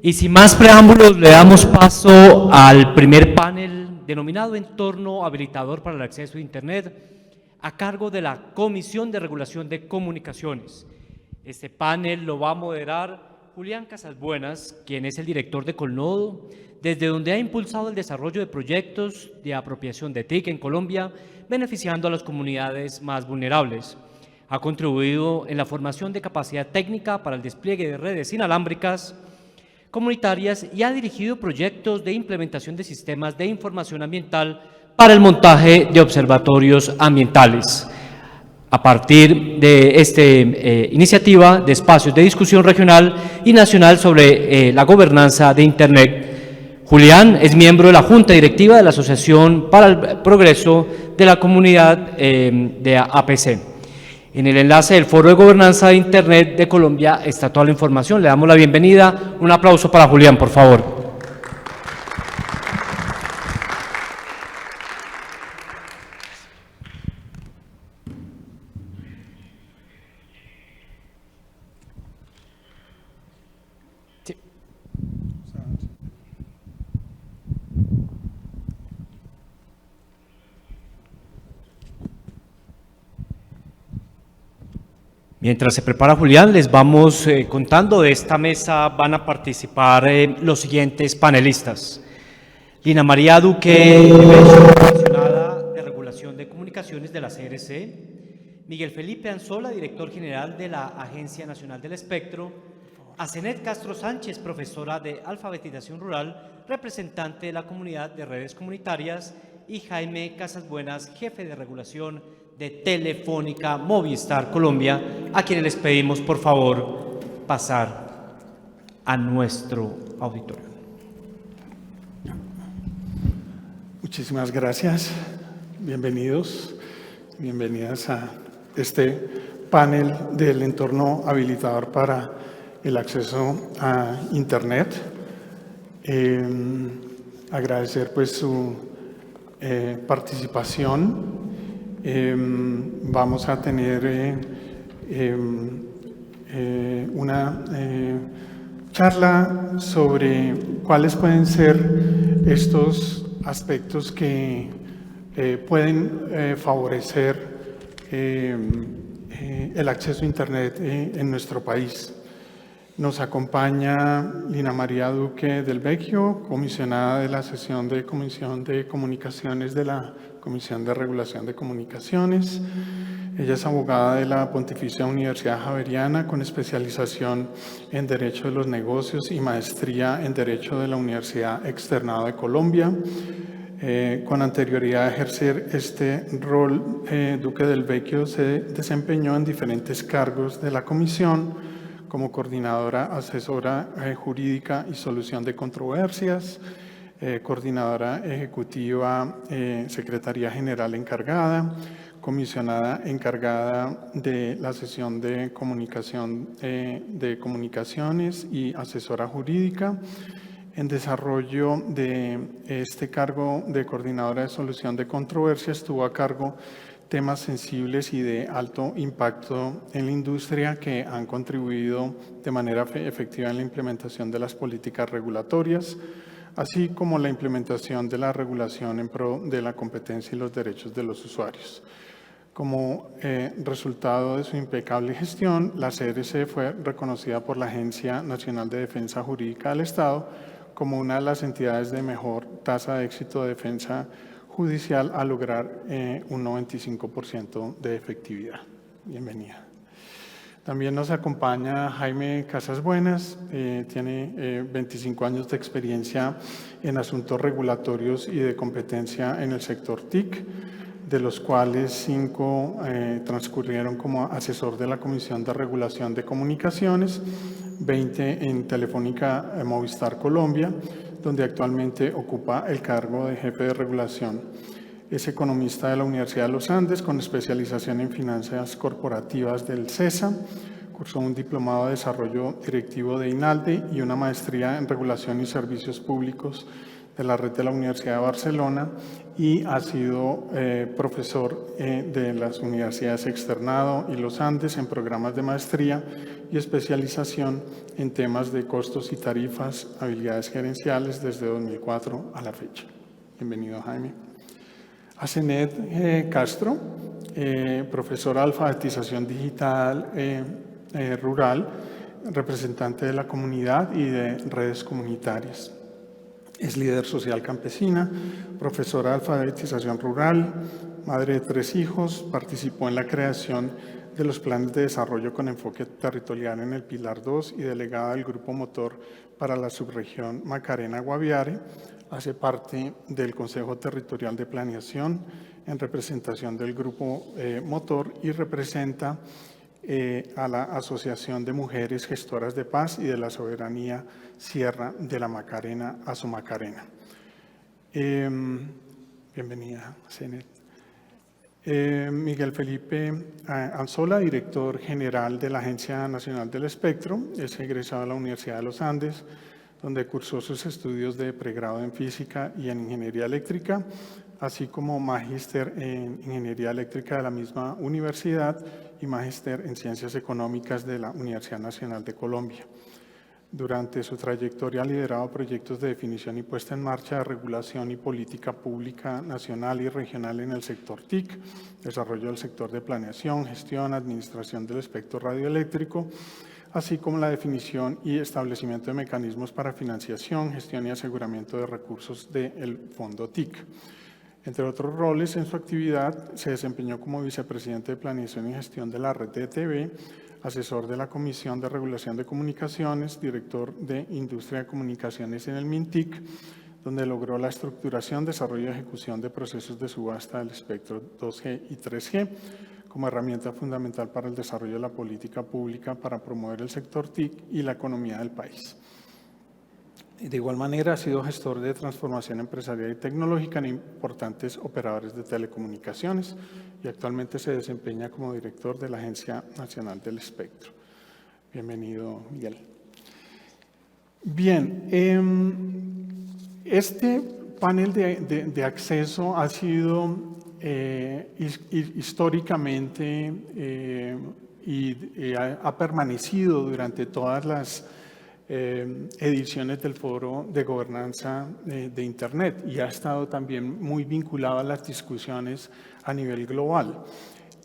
Y sin más preámbulos, le damos paso al primer panel denominado Entorno Habilitador para el Acceso a Internet, a cargo de la Comisión de Regulación de Comunicaciones. Este panel lo va a moderar Julián Casasbuenas, quien es el director de Colnodo, desde donde ha impulsado el desarrollo de proyectos de apropiación de TIC en Colombia, beneficiando a las comunidades más vulnerables. Ha contribuido en la formación de capacidad técnica para el despliegue de redes inalámbricas comunitarias y ha dirigido proyectos de implementación de sistemas de información ambiental para el montaje de observatorios ambientales. A partir de esta iniciativa de espacios de discusión regional y nacional sobre la gobernanza de Internet, Julián es miembro de la Junta Directiva de la Asociación para el Progreso de la Comunidad de APC. En el enlace del Foro de Gobernanza de Internet de Colombia está toda la información. Le damos la bienvenida. Un aplauso para Julián, por favor. Sí. Mientras se prepara Julián, les vamos contando. De esta mesa van a participar los siguientes panelistas. Lina María Duque, comisionada de Regulación de Comunicaciones de la CRC. Miguel Felipe Anzola, director general de la Agencia Nacional del Espectro. Asenet Castro Sánchez, profesora de Alfabetización Rural, representante de la Comunidad de Redes Comunitarias. Y Jaime Casasbuenas, jefe de regulación de Telefónica Movistar Colombia, a quienes les pedimos por favor pasar a nuestro auditorio. Muchísimas gracias, bienvenidos, bienvenidas a este panel del entorno habilitador para el acceso a Internet. Agradecer pues su participación. Vamos a tener una charla sobre cuáles pueden ser estos aspectos que pueden favorecer el acceso a Internet en nuestro país. Nos acompaña Lina María Duque del Vecchio, comisionada de la sesión de Comisión de Comunicaciones de la Comisión de Regulación de Comunicaciones. Ella es abogada de la Pontificia Universidad Javeriana con especialización en Derecho de los Negocios y maestría en Derecho de la Universidad Externado de Colombia. Con anterioridad a ejercer este rol, Duque del Vecchio se desempeñó en diferentes cargos de la Comisión, como coordinadora asesora jurídica y solución de controversias, coordinadora ejecutiva, secretaría general encargada, comisionada encargada de la sesión de comunicación de comunicaciones y asesora jurídica. En desarrollo de este cargo de coordinadora de solución de controversias estuvo a cargo temas sensibles y de alto impacto en la industria que han contribuido de manera efectiva en la implementación de las políticas regulatorias, así como la implementación de la regulación en pro de la competencia y los derechos de los usuarios. Como resultado de su impecable gestión, la CRC fue reconocida por la Agencia Nacional de Defensa Jurídica del Estado como una de las entidades de mejor tasa de éxito de defensa judicial a lograr un 95% de efectividad. Bienvenida. También nos acompaña Jaime Casasbuenas, tiene 25 años de experiencia en asuntos regulatorios y de competencia en el sector TIC, de los cuales 5 transcurrieron como asesor de la Comisión de Regulación de Comunicaciones, 20 en Telefónica Movistar Colombia, donde actualmente ocupa el cargo de jefe de regulación. Es economista de la Universidad de los Andes con especialización en finanzas corporativas del CESA. Cursó un diplomado de desarrollo directivo de INALDE y una maestría en regulación y servicios públicos de la red de la Universidad de Barcelona y ha sido profesor de las universidades Externado y Los Andes en programas de maestría y especialización en temas de costos y tarifas, habilidades gerenciales desde 2004 a la fecha. Bienvenido, Jaime. A Zenet Castro, profesora de alfabetización digital rural, representante de la comunidad y de redes comunitarias. Es líder social campesina, profesora de alfabetización rural, madre de 3 hijos, participó en la creación de los planes de desarrollo con enfoque territorial en el Pilar 2 y delegada del Grupo Motor para la subregión Macarena-Guaviare. Hace parte del Consejo Territorial de Planeación en representación del Grupo Motor y representa a la Asociación de Mujeres Gestoras de Paz y de la Soberanía Sierra de la Macarena, Asomacarena. Bienvenida, Zenet. Miguel Felipe Anzola, director general de la Agencia Nacional del Espectro, es egresado de la Universidad de los Andes, donde cursó sus estudios de pregrado en física y en ingeniería eléctrica, así como magíster en ingeniería eléctrica de la misma universidad y magíster en ciencias económicas de la Universidad Nacional de Colombia. Durante su trayectoria ha liderado proyectos de definición y puesta en marcha de regulación y política pública nacional y regional en el sector TIC, desarrollo del sector de planeación, gestión, administración del espectro radioeléctrico, así como la definición y establecimiento de mecanismos para financiación, gestión y aseguramiento de recursos del Fondo TIC. Entre otros roles en su actividad, se desempeñó como vicepresidente de Planeación y Gestión de la Red de ETV, asesor de la Comisión de Regulación de Comunicaciones, director de Industria de Comunicaciones en el MINTIC, donde logró la estructuración, desarrollo y ejecución de procesos de subasta del espectro 2G y 3G, como herramienta fundamental para el desarrollo de la política pública para promover el sector TIC y la economía del país. De igual manera, ha sido gestor de transformación empresarial y tecnológica en importantes operadores de telecomunicaciones y actualmente se desempeña como director de la Agencia Nacional del Espectro. Bienvenido, Miguel. Bien, este panel de acceso ha sido históricamente y ha permanecido durante todas las ediciones del Foro de Gobernanza de Internet y ha estado también muy vinculado a las discusiones a nivel global.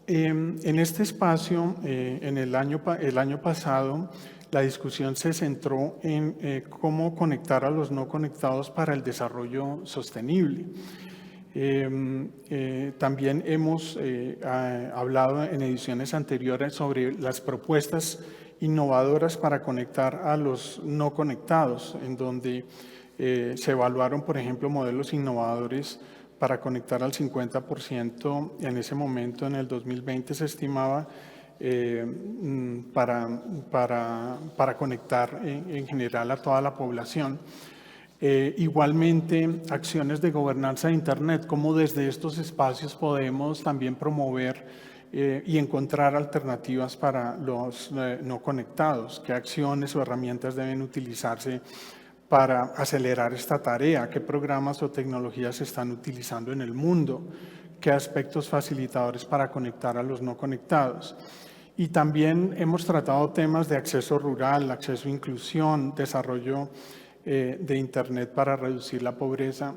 En este espacio, el año pasado, la discusión se centró en cómo conectar a los no conectados para el desarrollo sostenible. También hemos hablado en ediciones anteriores sobre las propuestas innovadoras para conectar a los no conectados, en donde se evaluaron, por ejemplo, modelos innovadores para conectar al 50%, en ese momento, en el 2020, se estimaba para conectar en general a toda la población. Igualmente, acciones de gobernanza de Internet, cómo desde estos espacios podemos también promover y encontrar alternativas para los no conectados, qué acciones o herramientas deben utilizarse para acelerar esta tarea, qué programas o tecnologías se están utilizando en el mundo, qué aspectos facilitadores para conectar a los no conectados. Y también hemos tratado temas de acceso rural, acceso a inclusión, desarrollo de Internet para reducir la pobreza.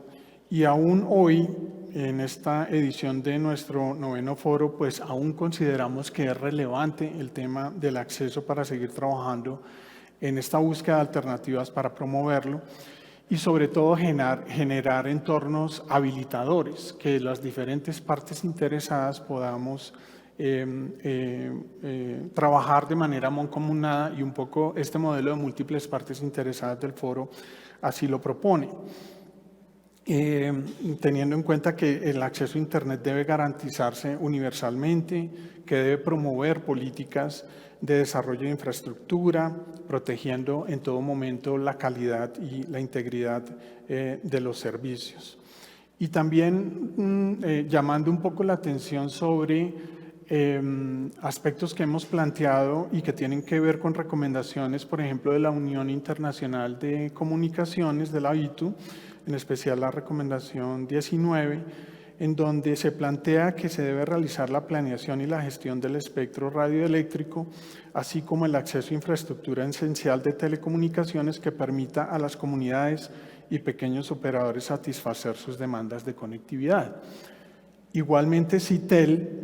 Y aún hoy, en esta edición de nuestro 9º foro, pues aún consideramos que es relevante el tema del acceso para seguir trabajando en esta búsqueda de alternativas para promoverlo y sobre todo generar entornos habilitadores, que las diferentes partes interesadas podamos trabajar de manera mancomunada, y un poco este modelo de múltiples partes interesadas del foro así lo propone. Teniendo en cuenta que el acceso a Internet debe garantizarse universalmente, que debe promover políticas de desarrollo de infraestructura, protegiendo en todo momento la calidad y la integridad de los servicios. Y también llamando un poco la atención sobre aspectos que hemos planteado y que tienen que ver con recomendaciones, por ejemplo, de la Unión Internacional de Comunicaciones, de la ITU, en especial la recomendación 19, en donde se plantea que se debe realizar la planeación y la gestión del espectro radioeléctrico, así como el acceso a infraestructura esencial de telecomunicaciones que permita a las comunidades y pequeños operadores satisfacer sus demandas de conectividad. Igualmente, CITEL,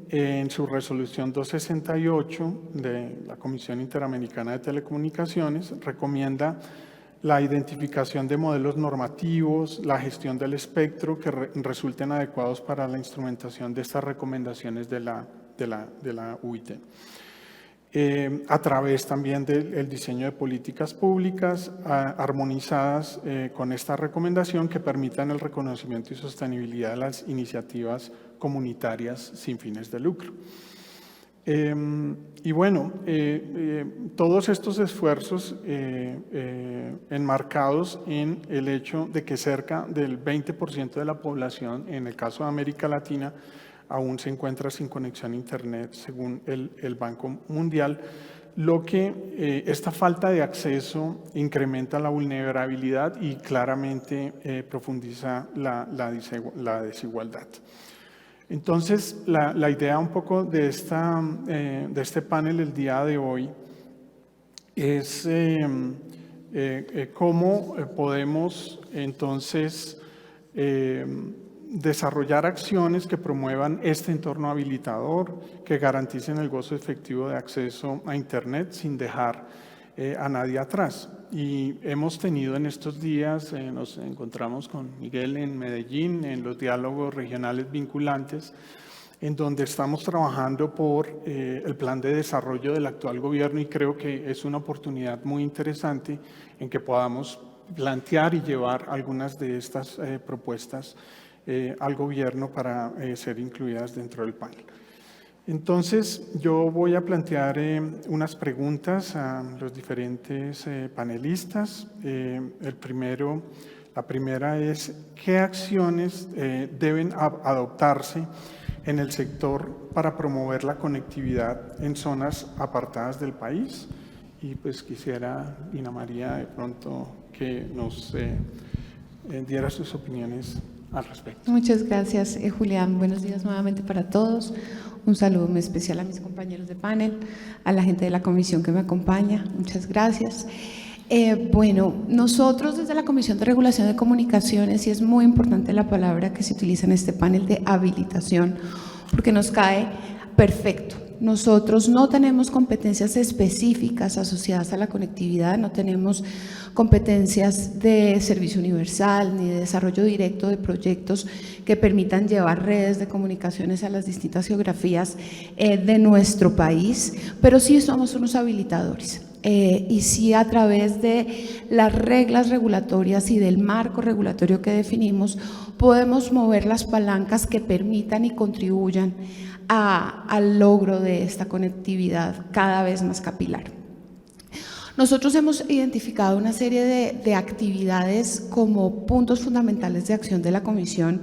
en su resolución 268 de la Comisión Interamericana de Telecomunicaciones, recomienda la identificación de modelos normativos, la gestión del espectro que resulten adecuados para la instrumentación de estas recomendaciones de la UIT. A través también del diseño de políticas públicas armonizadas con esta recomendación que permitan el reconocimiento y sostenibilidad de las iniciativas comunitarias sin fines de lucro. Y bueno, todos estos esfuerzos enmarcados en el hecho de que cerca del 20% de la población, en el caso de América Latina, aún se encuentra sin conexión a Internet, según el Banco Mundial, lo que esta falta de acceso incrementa la vulnerabilidad y claramente profundiza la desigualdad. Entonces, la idea un poco de este panel el día de hoy es cómo podemos entonces desarrollar acciones que promuevan este entorno habilitador, que garanticen el gozo efectivo de acceso a Internet sin dejar a nadie atrás. Y hemos tenido en estos días, nos encontramos con Miguel en Medellín, en los diálogos regionales vinculantes, en donde estamos trabajando por el plan de desarrollo del actual gobierno, y creo que es una oportunidad muy interesante en que podamos plantear y llevar algunas de estas propuestas al gobierno para ser incluidas dentro del panel. Entonces, yo voy a plantear unas preguntas a los diferentes panelistas. La primera es, ¿qué acciones deben adoptarse en el sector para promover la conectividad en zonas apartadas del país? Y pues quisiera, Lina María, de pronto que nos diera sus opiniones al respecto. Muchas gracias, Julián. Buenos días nuevamente para todos. Un saludo muy especial a mis compañeros de panel, a la gente de la comisión que me acompaña. Muchas gracias. Bueno, nosotros desde la Comisión de Regulación de Comunicaciones, y es muy importante la palabra que se utiliza en este panel de habilitación, porque nos cae perfecto. Nosotros no tenemos competencias específicas asociadas a la conectividad, no tenemos competencias de servicio universal ni de desarrollo directo de proyectos que permitan llevar redes de comunicaciones a las distintas geografías de nuestro país, pero sí somos unos habilitadores. Y sí, a través de las reglas regulatorias y del marco regulatorio que definimos, podemos mover las palancas que permitan y contribuyan al logro de esta conectividad cada vez más capilar. Nosotros hemos identificado una serie de actividades como puntos fundamentales de acción de la Comisión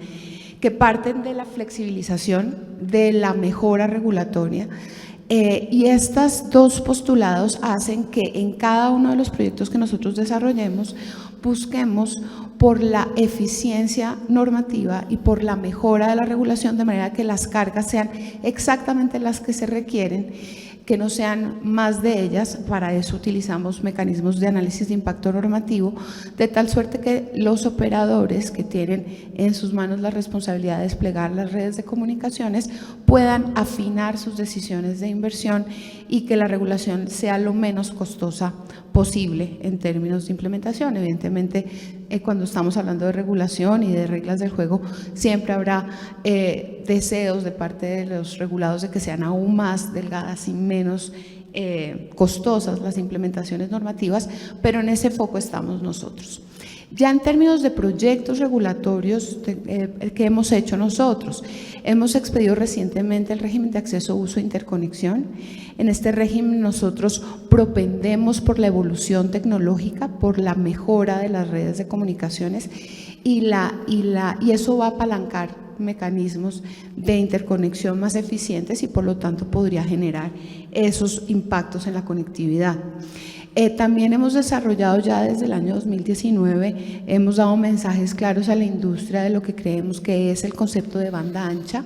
que parten de la flexibilización, de la mejora regulatoria, y estos dos postulados hacen que en cada uno de los proyectos que nosotros desarrollemos busquemos por la eficiencia normativa y por la mejora de la regulación, de manera que las cargas sean exactamente las que se requieren, que no sean más de ellas. Para eso utilizamos mecanismos de análisis de impacto normativo, de tal suerte que los operadores que tienen en sus manos la responsabilidad de desplegar las redes de comunicaciones puedan afinar sus decisiones de inversión y que la regulación sea lo menos costosa posible en términos de implementación. Evidentemente, cuando estamos hablando de regulación y de reglas del juego, siempre habrá deseos de parte de los regulados de que sean aún más delgadas y menos costosas las implementaciones normativas, pero en ese foco estamos nosotros. Ya en términos de proyectos regulatorios que hemos hecho nosotros, hemos expedido recientemente el régimen de acceso, uso e interconexión. En este régimen nosotros propendemos por la evolución tecnológica, por la mejora de las redes de comunicaciones y eso va a apalancar mecanismos de interconexión más eficientes y por lo tanto podría generar esos impactos en la conectividad. También hemos desarrollado ya desde el año 2019, hemos dado mensajes claros a la industria de lo que creemos que es el concepto de banda ancha,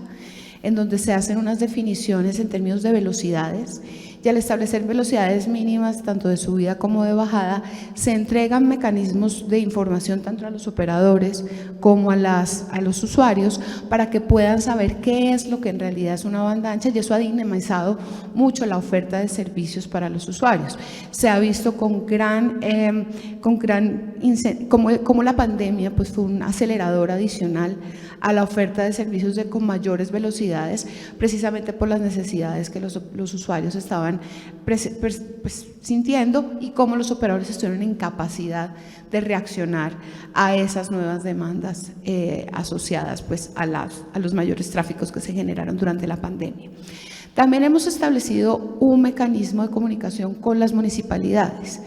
en donde se hacen unas definiciones en términos de velocidades, y al establecer velocidades mínimas tanto de subida como de bajada, se entregan mecanismos de información tanto a los operadores como a los usuarios para que puedan saber qué es lo que en realidad es una banda ancha, y eso ha dinamizado mucho la oferta de servicios para los usuarios. Se ha visto como la pandemia pues fue un acelerador adicional a la oferta de servicios con mayores velocidades, precisamente por las necesidades que los usuarios estaban sintiendo, y cómo los operadores estuvieron en capacidad de reaccionar a esas nuevas demandas asociadas pues, a los mayores tráficos que se generaron durante la pandemia. También hemos establecido un mecanismo de comunicación con las municipalidades,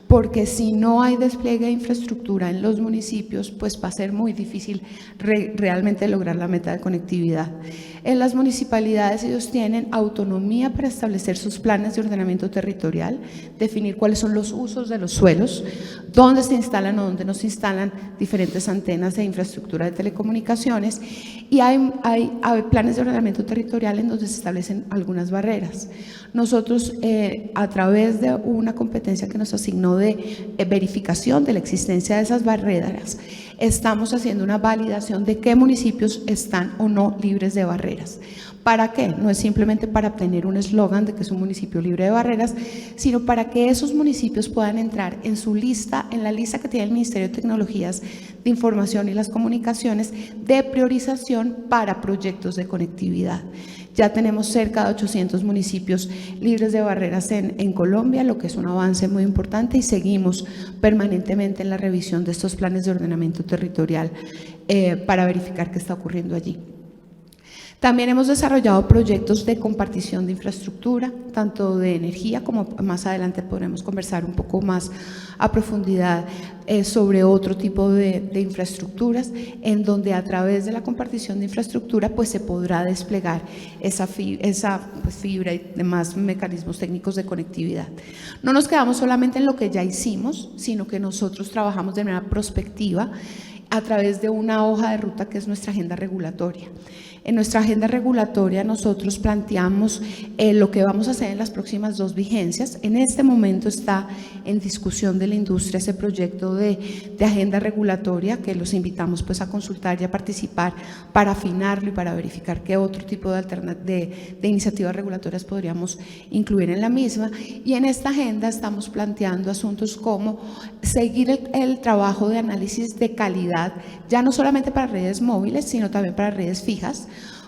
porque si no hay despliegue de infraestructura en los municipios, pues va a ser muy difícil realmente lograr la meta de conectividad. En las municipalidades ellos tienen autonomía para establecer sus planes de ordenamiento territorial, definir cuáles son los usos de los suelos, dónde se instalan o dónde no se instalan diferentes antenas de infraestructura de telecomunicaciones, y hay planes de ordenamiento territorial en donde se establecen algunas barreras. Nosotros, a través de una competencia que nos asignó de verificación de la existencia de esas barreras, estamos haciendo una validación de qué municipios están o no libres de barreras. ¿Para qué? No es simplemente para obtener un eslogan de que es un municipio libre de barreras, sino para que esos municipios puedan entrar en su lista, en la lista que tiene el Ministerio de Tecnologías de Información y las Comunicaciones de priorización para proyectos de conectividad. Ya tenemos cerca de 800 municipios libres de barreras en Colombia, lo que es un avance muy importante, y seguimos permanentemente en la revisión de estos planes de ordenamiento territorial para verificar qué está ocurriendo allí. También hemos desarrollado proyectos de compartición de infraestructura, tanto de energía como más adelante podremos conversar un poco más a profundidad sobre otro tipo de infraestructuras, en donde a través de la compartición de infraestructura pues se podrá desplegar esa fibra y demás mecanismos técnicos de conectividad. No nos quedamos solamente en lo que ya hicimos, sino que nosotros trabajamos de manera prospectiva a través de una hoja de ruta que es nuestra agenda regulatoria. En nuestra agenda regulatoria nosotros planteamos lo que vamos a hacer en las próximas 2 vigencias. En este momento está en discusión de la industria ese proyecto de agenda regulatoria, que los invitamos pues a consultar y a participar para afinarlo y para verificar qué otro tipo de iniciativas regulatorias podríamos incluir en la misma. Y en esta agenda estamos planteando asuntos como seguir el trabajo de análisis de calidad, ya no solamente para redes móviles, sino también para redes fijas,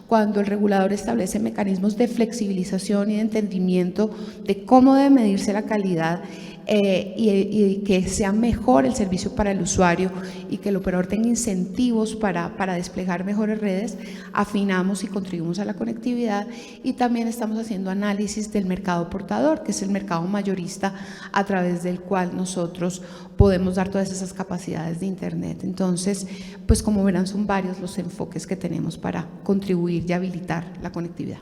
cuando el regulador establece mecanismos de flexibilización y de entendimiento de cómo debe medirse la calidad y que sea mejor el servicio para el usuario y que el operador tenga incentivos para desplegar mejores redes, afinamos y contribuimos a la conectividad. Y también estamos haciendo análisis del mercado portador, que es el mercado mayorista a través del cual nosotros podemos dar todas esas capacidades de Internet. Entonces, pues como verán, son varios los enfoques que tenemos para contribuir y habilitar la conectividad.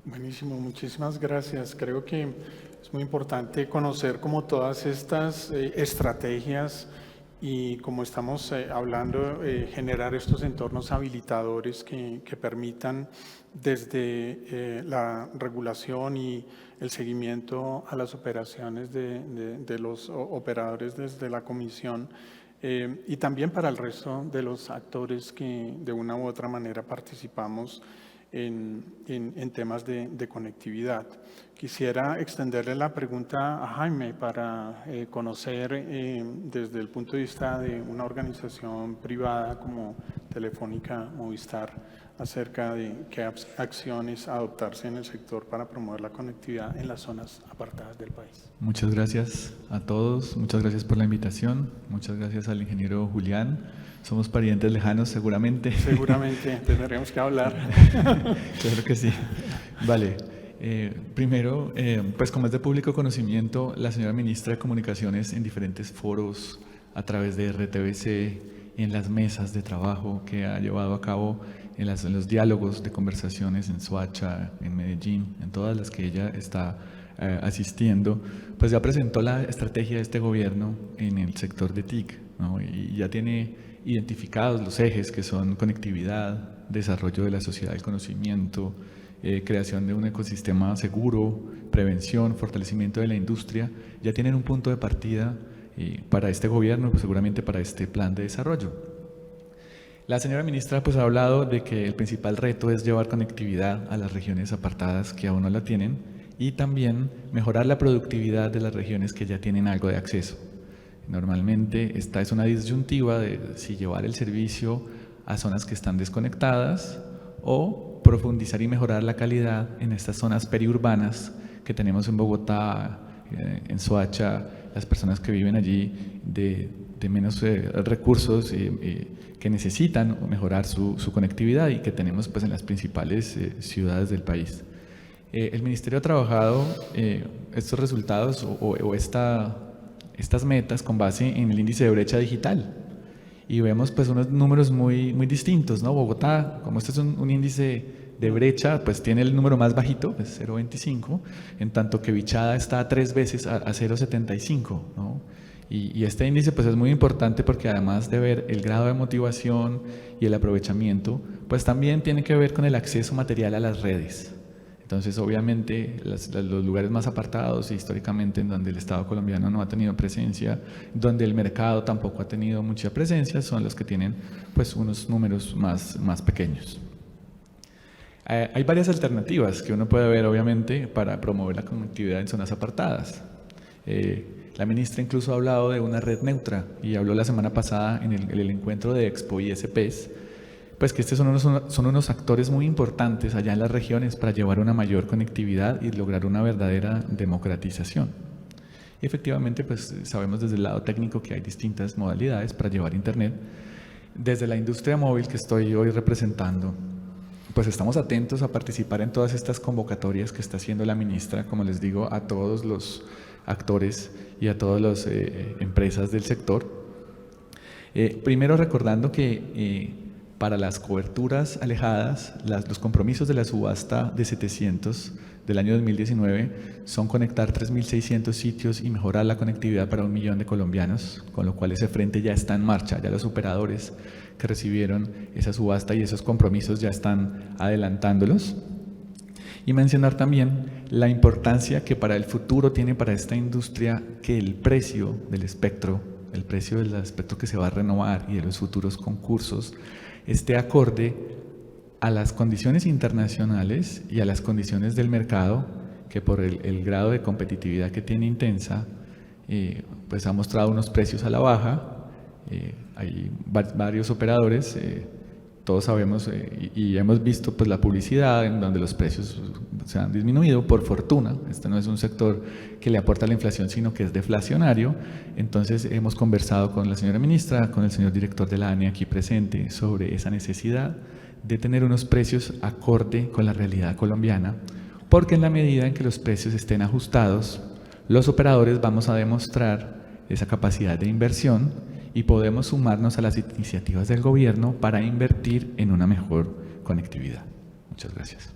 Buenísimo, muchísimas gracias. Creo que es muy importante conocer como todas estas estrategias y, como estamos hablando, generar estos entornos habilitadores que permitan desde la regulación y el seguimiento a las operaciones de los operadores desde la Comisión, y también para el resto de los actores que de una u otra manera participamos en temas de conectividad. Quisiera extenderle la pregunta a Jaime para conocer desde el punto de vista de una organización privada como Telefónica Movistar acerca de qué acciones adoptarse en el sector para promover la conectividad en las zonas apartadas del país. Muchas gracias a todos, muchas gracias por la invitación, muchas gracias al ingeniero Julián. Somos parientes lejanos seguramente. Seguramente, tendremos que hablar. Claro que sí. Vale. Primero, pues como es de público conocimiento, la señora ministra de Comunicaciones en diferentes foros a través de RTBC, en las mesas de trabajo que ha llevado a cabo, en los diálogos de conversaciones en Soacha, en Medellín, en todas las que ella está asistiendo, pues ya presentó la estrategia de este gobierno en el sector de TIC, ¿no? Y ya tiene identificados los ejes que son conectividad, desarrollo de la sociedad del conocimiento, creación de un ecosistema seguro, prevención, fortalecimiento de la industria. Ya tienen un punto de partida para este gobierno, pues seguramente para este plan de desarrollo. La señora ministra pues ha hablado de que el principal reto es llevar conectividad a las regiones apartadas que aún no la tienen y también mejorar la productividad de las regiones que ya tienen algo de acceso. Normalmente esta es una disyuntiva de si llevar el servicio a zonas que están desconectadas o profundizar y mejorar la calidad en estas zonas periurbanas que tenemos en Bogotá, en Soacha, las personas que viven allí de menos recursos que necesitan mejorar su conectividad y que tenemos pues en las principales ciudades del país. El Ministerio ha trabajado estos resultados o estas metas con base en el índice de brecha digital y vemos pues unos números muy distintos, ¿no? Bogotá, como este es un índice de brecha, pues tiene el número más bajito, es 0,25, en tanto que Vichada está 3 veces a 0,75, ¿no? Y este índice pues es muy importante porque además de ver el grado de motivación y el aprovechamiento, pues también tiene que ver con el acceso material a las redes. Entonces, obviamente, los lugares más apartados, históricamente, en donde el Estado colombiano no ha tenido presencia, donde el mercado tampoco ha tenido mucha presencia, son los que tienen pues unos números más pequeños. Hay varias alternativas que uno puede ver, obviamente, para promover la conectividad en zonas apartadas. La ministra incluso ha hablado de una red neutra y habló la semana pasada en el encuentro de Expo ISPs, pues que estos son unos actores muy importantes allá en las regiones para llevar una mayor conectividad y lograr una verdadera democratización. Y efectivamente, pues sabemos desde el lado técnico que hay distintas modalidades para llevar Internet. Desde la industria móvil que estoy hoy representando, pues estamos atentos a participar en todas estas convocatorias que está haciendo la ministra, como les digo, a todos los actores y a todas las empresas del sector. Primero recordando que para las coberturas alejadas, los compromisos de la subasta de 700 del año 2019 son conectar 3.600 sitios y mejorar la conectividad para 1 millón de colombianos, con lo cual ese frente ya está en marcha, ya los operadores que recibieron esa subasta y esos compromisos ya están adelantándolos. Y mencionar también la importancia que para el futuro tiene para esta industria que el precio del espectro que se va a renovar y de los futuros concursos esté acorde a las condiciones internacionales y a las condiciones del mercado, que por el grado de competitividad que tiene Intensa, pues ha mostrado unos precios a la baja. Hay varios operadores, todos sabemos y hemos visto pues la publicidad en donde los precios se han disminuido por fortuna. Este no es un sector que le aporta la inflación, sino que es deflacionario. Entonces hemos conversado con la señora ministra, con el señor director de la ANE aquí presente sobre esa necesidad de tener unos precios acorde con la realidad colombiana, porque en la medida en que los precios estén ajustados, los operadores vamos a demostrar esa capacidad de inversión y podemos sumarnos a las iniciativas del gobierno para invertir en una mejor conectividad. Muchas gracias.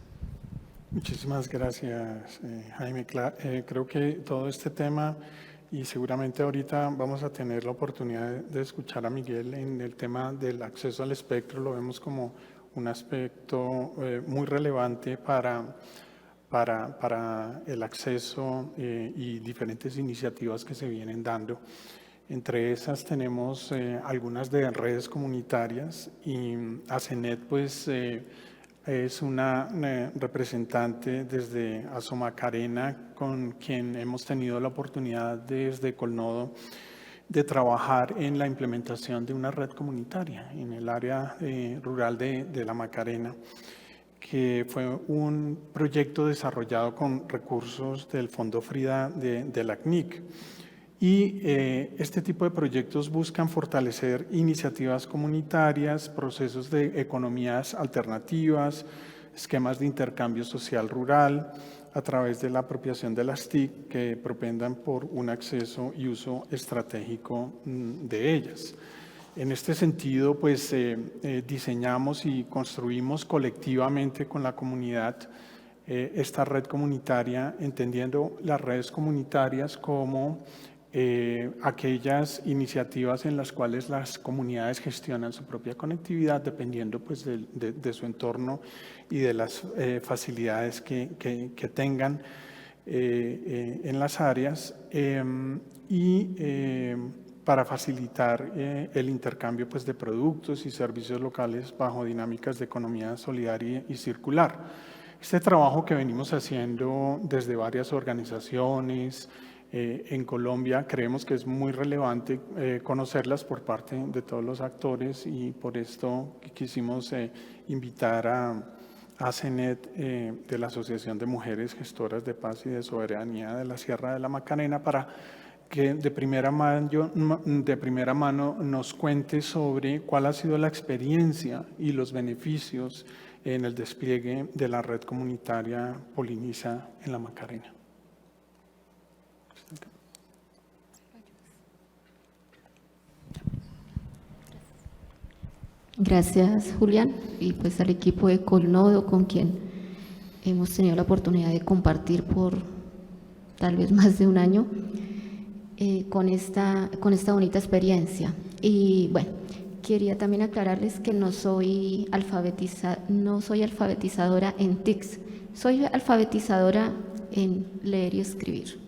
Muchísimas gracias, Jaime. Creo que todo este tema, y seguramente ahorita vamos a tener la oportunidad de escuchar a Miguel en el tema del acceso al espectro, lo vemos como un aspecto muy relevante para el acceso y diferentes iniciativas que se vienen dando. Entre esas tenemos algunas de redes comunitarias y ACENET pues es una representante desde Asomacarena con quien hemos tenido la oportunidad desde Colnodo de trabajar en la implementación de una red comunitaria en el área rural de la Macarena, que fue un proyecto desarrollado con recursos del Fondo Frida de la CNIC. Y este tipo de proyectos buscan fortalecer iniciativas comunitarias, procesos de economías alternativas, esquemas de intercambio social rural, a través de la apropiación de las TIC que propendan por un acceso y uso estratégico de ellas. En este sentido, pues diseñamos y construimos colectivamente con la comunidad esta red comunitaria, entendiendo las redes comunitarias como aquellas iniciativas en las cuales las comunidades gestionan su propia conectividad dependiendo pues, de su entorno y de las facilidades que tengan en las áreas para facilitar el intercambio pues, de productos y servicios locales bajo dinámicas de economía solidaria y circular. Este trabajo que venimos haciendo desde varias organizaciones en Colombia, creemos que es muy relevante conocerlas por parte de todos los actores y por esto quisimos invitar a CENET de la Asociación de Mujeres Gestoras de Paz y de Soberanía de la Sierra de la Macarena para que de primera mano nos cuente sobre cuál ha sido la experiencia y los beneficios en el despliegue de la red comunitaria Poliniza en la Macarena. Gracias, Julián, y pues al equipo de Colnodo con quien hemos tenido la oportunidad de compartir por tal vez más de un año con esta bonita experiencia. Y bueno, quería también aclararles que no soy alfabetizadora en TICS, soy alfabetizadora en leer y escribir.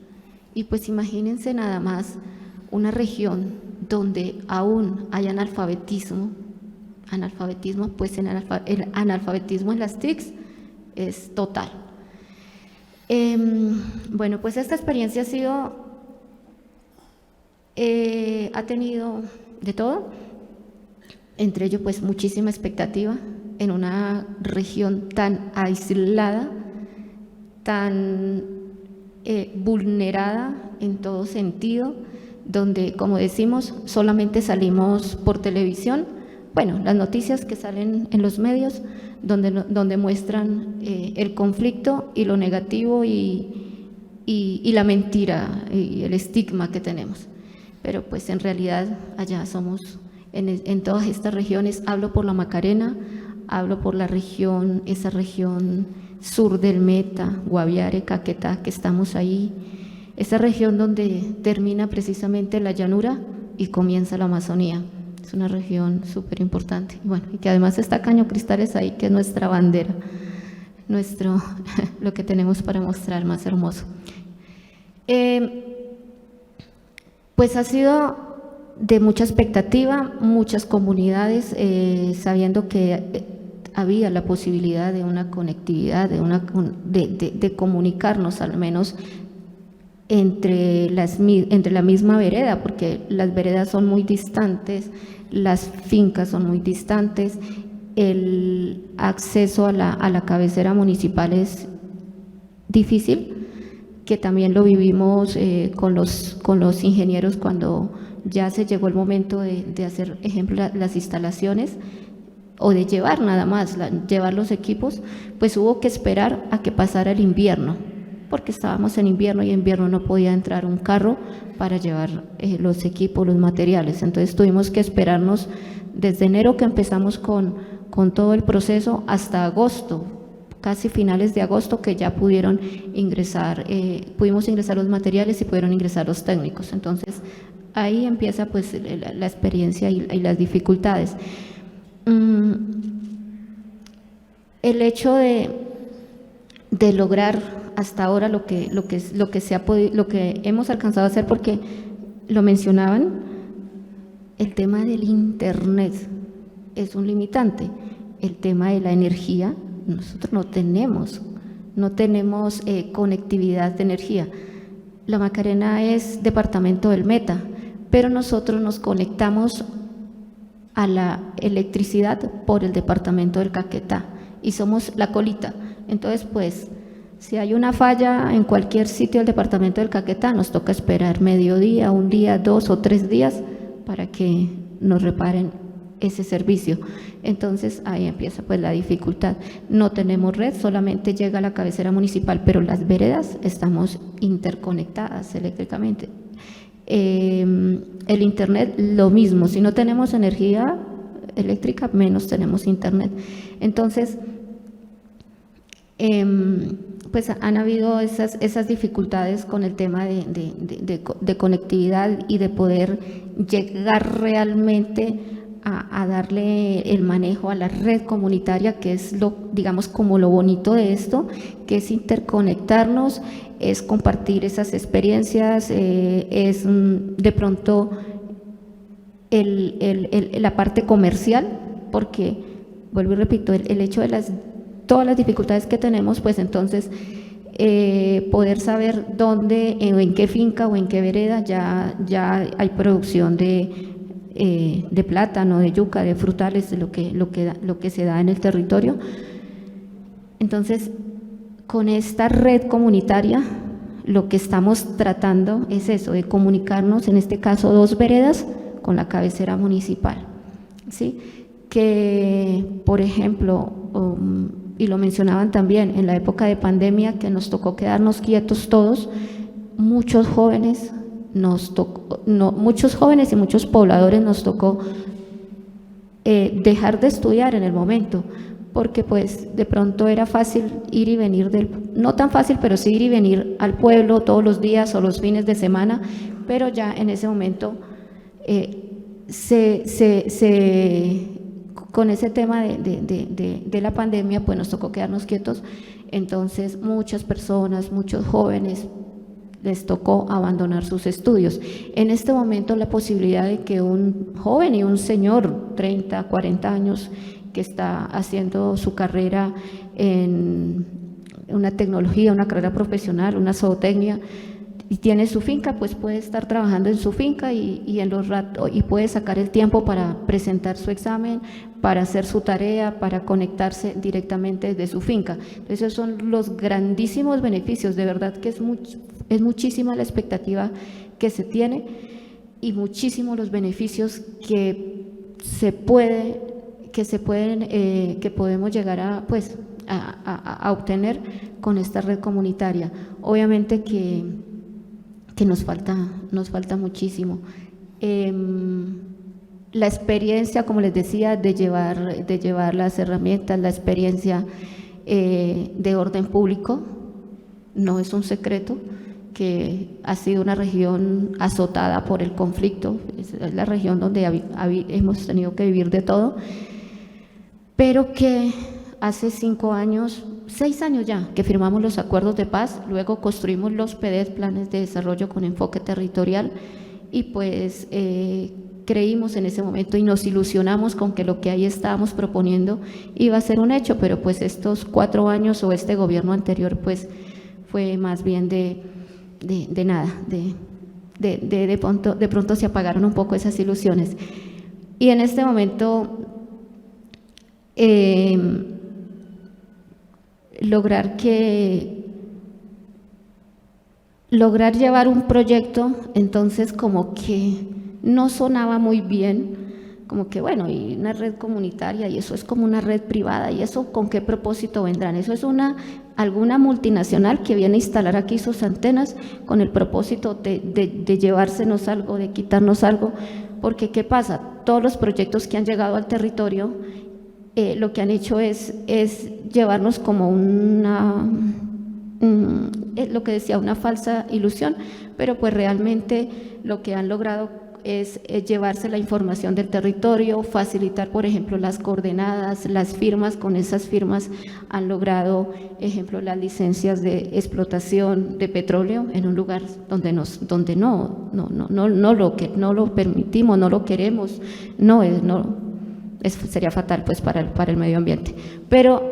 Y pues imagínense nada más una región donde aún hay analfabetismo, pues el analfabetismo en las TICs es total. Bueno, pues esta experiencia ha tenido de todo, entre ello pues muchísima expectativa en una región tan aislada, tan vulnerada en todo sentido, donde, como decimos, solamente salimos por televisión. Bueno, las noticias que salen en los medios donde muestran el conflicto y lo negativo y la mentira y el estigma que tenemos. Pero pues en realidad allá somos, en todas estas regiones, hablo por la Macarena, hablo por la región, esa región sur del Meta, Guaviare, Caquetá, que estamos ahí, esa región donde termina precisamente la llanura y comienza la Amazonía. Es una región súper importante. Bueno, y que además está Caño Cristales ahí, que es nuestra bandera, lo que tenemos para mostrar más hermoso. Pues ha sido de mucha expectativa, muchas comunidades, sabiendo que había la posibilidad de una conectividad, de comunicarnos al menos entre la misma vereda, porque las veredas son muy distantes, las fincas son muy distantes, el acceso a la cabecera municipal es difícil, que también lo vivimos con los ingenieros cuando ya se llegó el momento de hacer, ejemplo, las instalaciones o de llevar nada más, llevar los equipos, pues hubo que esperar a que pasara el invierno, porque estábamos en invierno y en invierno no podía entrar un carro para llevar los equipos, los materiales. Entonces tuvimos que esperarnos desde enero, que empezamos con todo el proceso, hasta agosto, casi finales de agosto, que ya pudimos ingresar los materiales y pudieron ingresar los técnicos. Entonces ahí empieza pues la experiencia y las dificultades. El hecho de lograr hasta ahora lo que hemos alcanzado a hacer, porque lo mencionaban, el tema del internet es un limitante, el tema de la energía, nosotros no tenemos conectividad de energía. La Macarena es departamento del Meta, pero nosotros nos conectamos a la electricidad por el departamento del Caquetá y somos la colita. Entonces, pues, si hay una falla en cualquier sitio del departamento del Caquetá, nos toca esperar mediodía, un día, 2 o 3 días para que nos reparen ese servicio. Entonces ahí empieza pues la dificultad. No tenemos red, solamente llega a la cabecera municipal, pero las veredas estamos interconectadas eléctricamente. El internet, lo mismo, si no tenemos energía eléctrica, menos tenemos internet. Entonces, Pues han habido esas dificultades con el tema de conectividad y de poder llegar realmente a darle el manejo a la red comunitaria, que es digamos, como lo bonito de esto, que es interconectarnos, es compartir esas experiencias, es de pronto la parte comercial, porque, vuelvo y repito, el hecho de todas las dificultades que tenemos, pues entonces poder saber dónde, en qué finca o en qué vereda ya hay producción de plátano, de yuca, de frutales, de lo que se da en el territorio. Entonces, con esta red comunitaria, lo que estamos tratando es eso, de comunicarnos, en este caso 2 veredas, con la cabecera municipal, ¿sí? Que, por ejemplo, y lo mencionaban también, en la época de pandemia, que nos tocó quedarnos quietos todos, muchos jóvenes y muchos pobladores nos tocó dejar de estudiar en el momento, porque pues de pronto era fácil ir y venir no tan fácil, pero sí ir y venir al pueblo todos los días o los fines de semana, pero ya en ese momento con ese tema de la pandemia, pues nos tocó quedarnos quietos. Entonces muchas personas, muchos jóvenes, les tocó abandonar sus estudios. En este momento la posibilidad de que un joven y un señor, 30, 40 años, que está haciendo su carrera en una tecnología, una carrera profesional, una zootecnia, y tiene su finca, pues puede estar trabajando en su finca y puede sacar el tiempo para presentar su examen, para hacer su tarea, para conectarse directamente desde su finca. Entonces, esos son los grandísimos beneficios. De verdad que es muchísima la expectativa que se tiene y muchísimos los beneficios que podemos llegar a obtener con esta red comunitaria. Obviamente que nos falta muchísimo. La experiencia, como les decía, de llevar las herramientas, la experiencia de orden público, no es un secreto que ha sido una región azotada por el conflicto, es la región donde hemos tenido que vivir de todo, pero que hace 5 años, 6 años ya, que firmamos los acuerdos de paz, luego construimos los PDES, planes de desarrollo con enfoque territorial, y pues creímos en ese momento y nos ilusionamos con que lo que ahí estábamos proponiendo iba a ser un hecho, pero pues estos 4 años o este gobierno anterior pues fue más bien de nada, de pronto se apagaron un poco esas ilusiones. Y en este momento lograr llevar un proyecto, entonces como que no sonaba muy bien, como que bueno, y una red comunitaria, y eso es como una red privada, y eso ¿con qué propósito vendrán? Eso es alguna multinacional que viene a instalar aquí sus antenas con el propósito de llevársenos algo, de quitarnos algo, porque ¿qué pasa? Todos los proyectos que han llegado al territorio, lo que han hecho es llevarnos como lo que decía, una falsa ilusión, pero pues realmente lo que han logrado es llevarse la información del territorio, facilitar, por ejemplo, las coordenadas, las firmas. Con esas firmas han logrado, ejemplo, las licencias de explotación de petróleo en un lugar donde no lo permitimos, no lo queremos, sería fatal pues para el medio ambiente. Pero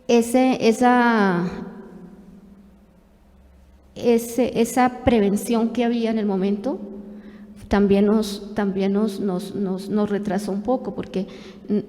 esa prevención que había en el momento también nos retrasó un poco, porque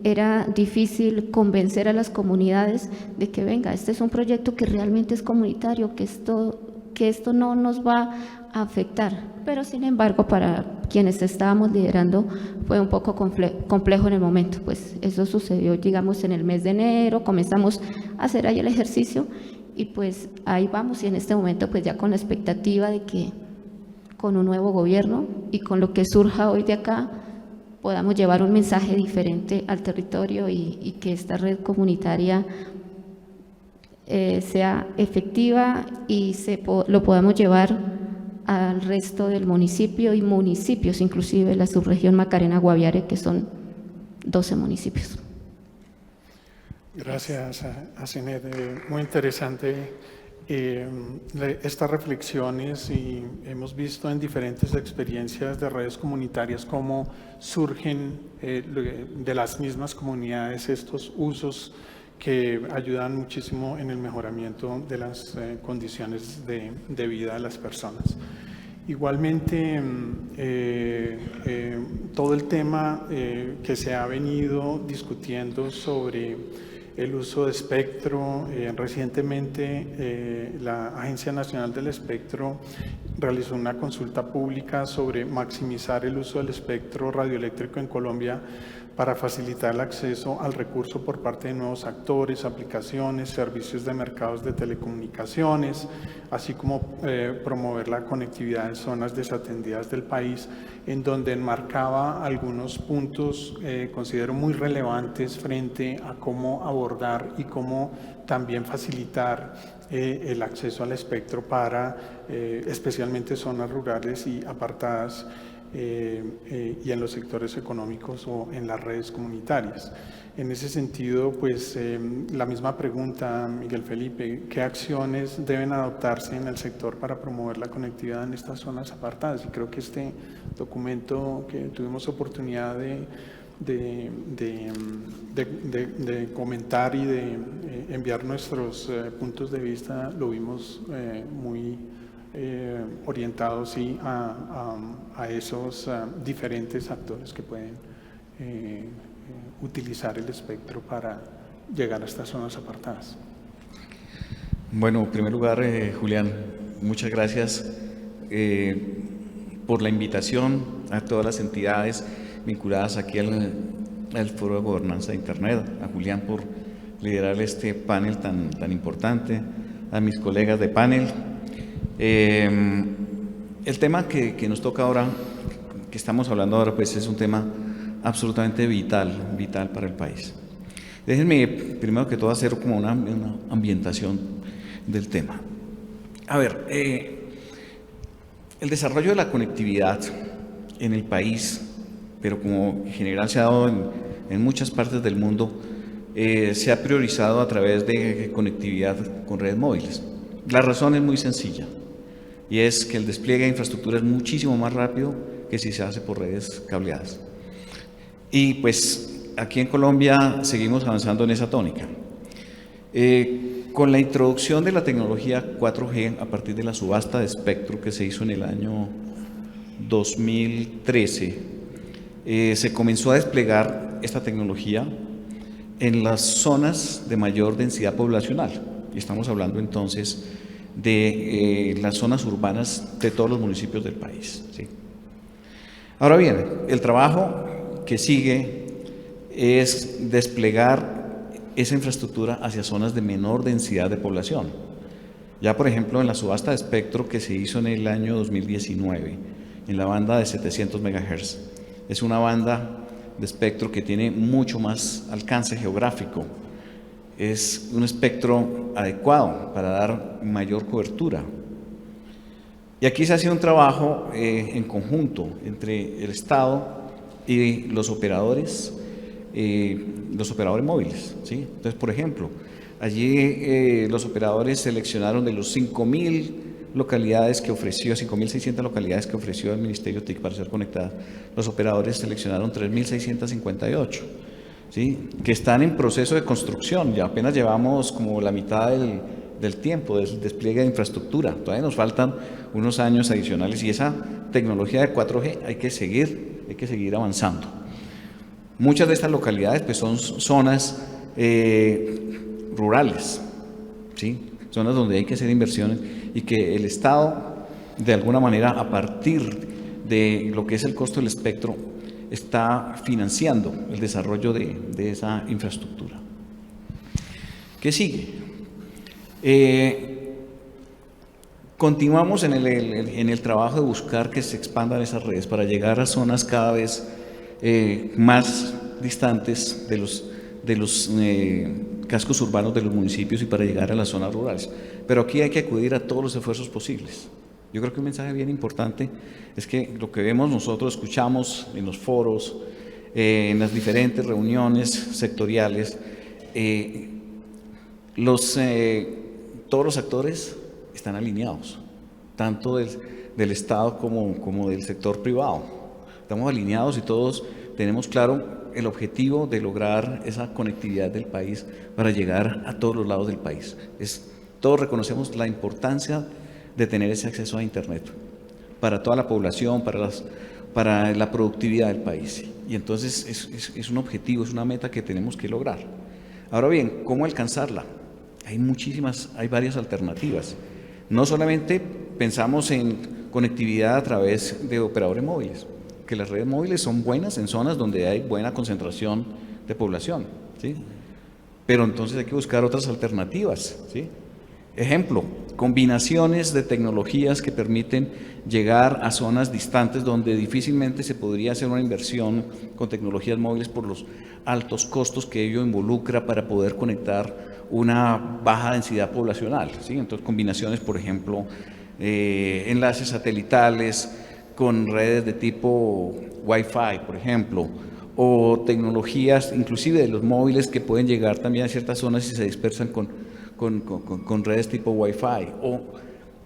era difícil convencer a las comunidades de que venga, este es un proyecto que realmente es comunitario, que esto no nos va a afectar. Pero sin embargo, para quienes estábamos liderando fue un poco complejo en el momento, pues eso sucedió, digamos, en el mes de enero, comenzamos a hacer ahí el ejercicio y pues ahí vamos, y en este momento pues ya con la expectativa de que con un nuevo gobierno y con lo que surja hoy de acá podamos llevar un mensaje diferente al territorio y que esta red comunitaria sea efectiva y lo podamos llevar al resto del municipio y municipios, inclusive la subregión Macarena-Guaviare, que son 12 municipios. Gracias a Sinet. Muy interesante estas reflexiones, y hemos visto en diferentes experiencias de redes comunitarias cómo surgen de las mismas comunidades estos usos que ayudan muchísimo en el mejoramiento de las condiciones de vida de las personas. Igualmente, todo el tema que se ha venido discutiendo sobre el uso de espectro, recientemente la Agencia Nacional del Espectro realizó una consulta pública sobre maximizar el uso del espectro radioeléctrico en Colombia para facilitar el acceso al recurso por parte de nuevos actores, aplicaciones, servicios de mercados de telecomunicaciones, así como promover la conectividad en zonas desatendidas del país, en donde enmarcaba algunos puntos considero muy relevantes frente a cómo abordar y cómo también facilitar el acceso al espectro para especialmente zonas rurales y apartadas, y en los sectores económicos o en las redes comunitarias. En ese sentido, pues la misma pregunta, Miguel Felipe, ¿qué acciones deben adoptarse en el sector para promover la conectividad en estas zonas apartadas? Y creo que este documento que tuvimos oportunidad de comentar y de enviar nuestros puntos de vista, lo vimos muy orientados sí, a esos diferentes actores que pueden utilizar el espectro para llegar a estas zonas apartadas. Bueno, en primer lugar, Julián, muchas gracias por la invitación a todas las entidades vinculadas aquí al Foro de Gobernanza de Internet, a Julián por liderar este panel tan importante, a mis colegas de panel. El tema que nos toca ahora, que estamos hablando ahora, pues es un tema absolutamente vital para el país. Déjenme primero que todo hacer como una ambientación del tema. A ver, el desarrollo de la conectividad en el país, pero como en general se ha dado en muchas partes del mundo, se ha priorizado a través de conectividad con redes móviles. La razón es muy sencilla, y es que el despliegue de infraestructura es muchísimo más rápido que si se hace por redes cableadas. Y pues aquí en Colombia seguimos avanzando en esa tónica. Con la introducción de la tecnología 4G a partir de la subasta de espectro que se hizo en el año 2013, se comenzó a desplegar esta tecnología en las zonas de mayor densidad poblacional. Y estamos hablando entonces de las zonas urbanas de todos los municipios del país, ¿sí? Ahora bien, el trabajo que sigue es desplegar esa infraestructura hacia zonas de menor densidad de población. Ya, por ejemplo, en la subasta de espectro que se hizo en el año 2019, en la banda de 700 MHz, es una banda de espectro que tiene mucho más alcance geográfico. Es un espectro adecuado para dar mayor cobertura. Y aquí se hace un trabajo en conjunto entre el Estado y los operadores móviles, ¿sí? Entonces, por ejemplo, allí los operadores seleccionaron de los 5.000 localidades que ofreció, 5.600 localidades que ofreció el Ministerio TIC para ser conectadas, los operadores seleccionaron 3.658. ¿Sí? Que están en proceso de construcción, ya apenas llevamos como la mitad del tiempo del despliegue de infraestructura, todavía nos faltan unos años adicionales y esa tecnología de 4G hay que seguir avanzando. Muchas de estas localidades pues son zonas rurales, ¿sí? Zonas donde hay que hacer inversiones y que el Estado de alguna manera a partir de lo que es el costo del espectro está financiando el desarrollo de esa infraestructura. ¿Qué sigue? Continuamos en el trabajo de buscar que se expandan esas redes para llegar a zonas cada vez más distantes de los cascos urbanos de los municipios y para llegar a las zonas rurales. Pero aquí hay que acudir a todos los esfuerzos posibles. Yo creo que un mensaje bien importante es que lo que vemos nosotros, escuchamos en los foros, en las diferentes reuniones sectoriales, todos los actores están alineados, tanto del Estado como del sector privado. Estamos alineados y todos tenemos claro el objetivo de lograr esa conectividad del país para llegar a todos los lados del país. Todos reconocemos la importancia de tener ese acceso a Internet para toda la población, para la productividad del país. Y entonces es un objetivo, es una meta que tenemos que lograr. Ahora bien, ¿cómo alcanzarla? Hay varias alternativas. No solamente pensamos en conectividad a través de operadores móviles, que las redes móviles son buenas en zonas donde hay buena concentración de población, ¿sí? Pero entonces hay que buscar otras alternativas, ¿sí? Ejemplo, combinaciones de tecnologías que permiten llegar a zonas distantes donde difícilmente se podría hacer una inversión con tecnologías móviles por los altos costos que ello involucra para poder conectar una baja densidad poblacional, ¿sí? Entonces, combinaciones, por ejemplo, enlaces satelitales con redes de tipo Wi-Fi, por ejemplo, o tecnologías inclusive de los móviles que pueden llegar también a ciertas zonas y se dispersan con redes tipo Wi-Fi. O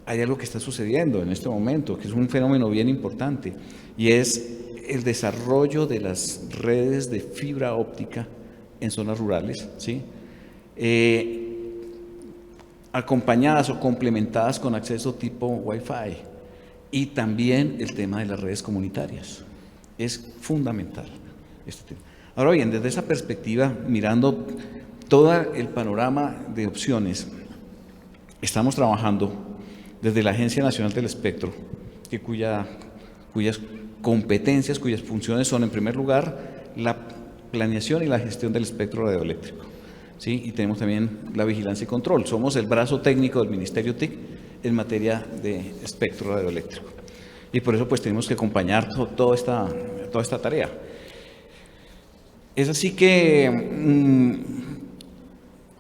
hay algo que está sucediendo en este momento, que es un fenómeno bien importante, y es el desarrollo de las redes de fibra óptica en zonas rurales, ¿sí? Acompañadas o complementadas con acceso tipo Wi-Fi, y también el tema de las redes comunitarias. Es fundamental este tema. Ahora bien, desde esa perspectiva, mirando todo el panorama de opciones, estamos trabajando desde la Agencia Nacional del Espectro, cuyas competencias, cuyas funciones son, en primer lugar, la planeación y la gestión del espectro radioeléctrico, ¿sí? Y tenemos también la vigilancia y control. Somos el brazo técnico del Ministerio TIC en materia de espectro radioeléctrico. Y por eso pues tenemos que acompañar toda esta tarea. Es así que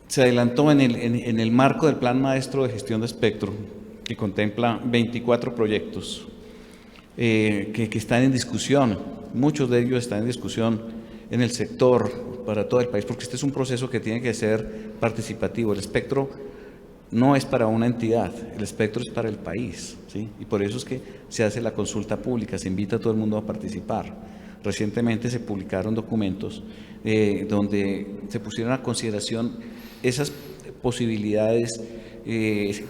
se adelantó en el marco del Plan Maestro de Gestión de Espectro, que contempla 24 proyectos que están en discusión. Muchos de ellos están en discusión en el sector para todo el país, porque este es un proceso que tiene que ser participativo. El espectro no es para una entidad, el espectro es para el país, ¿sí? Y por eso es que se hace la consulta pública, se invita a todo el mundo a participar. Recientemente se publicaron documentos donde se pusieron a consideración esas posibilidades de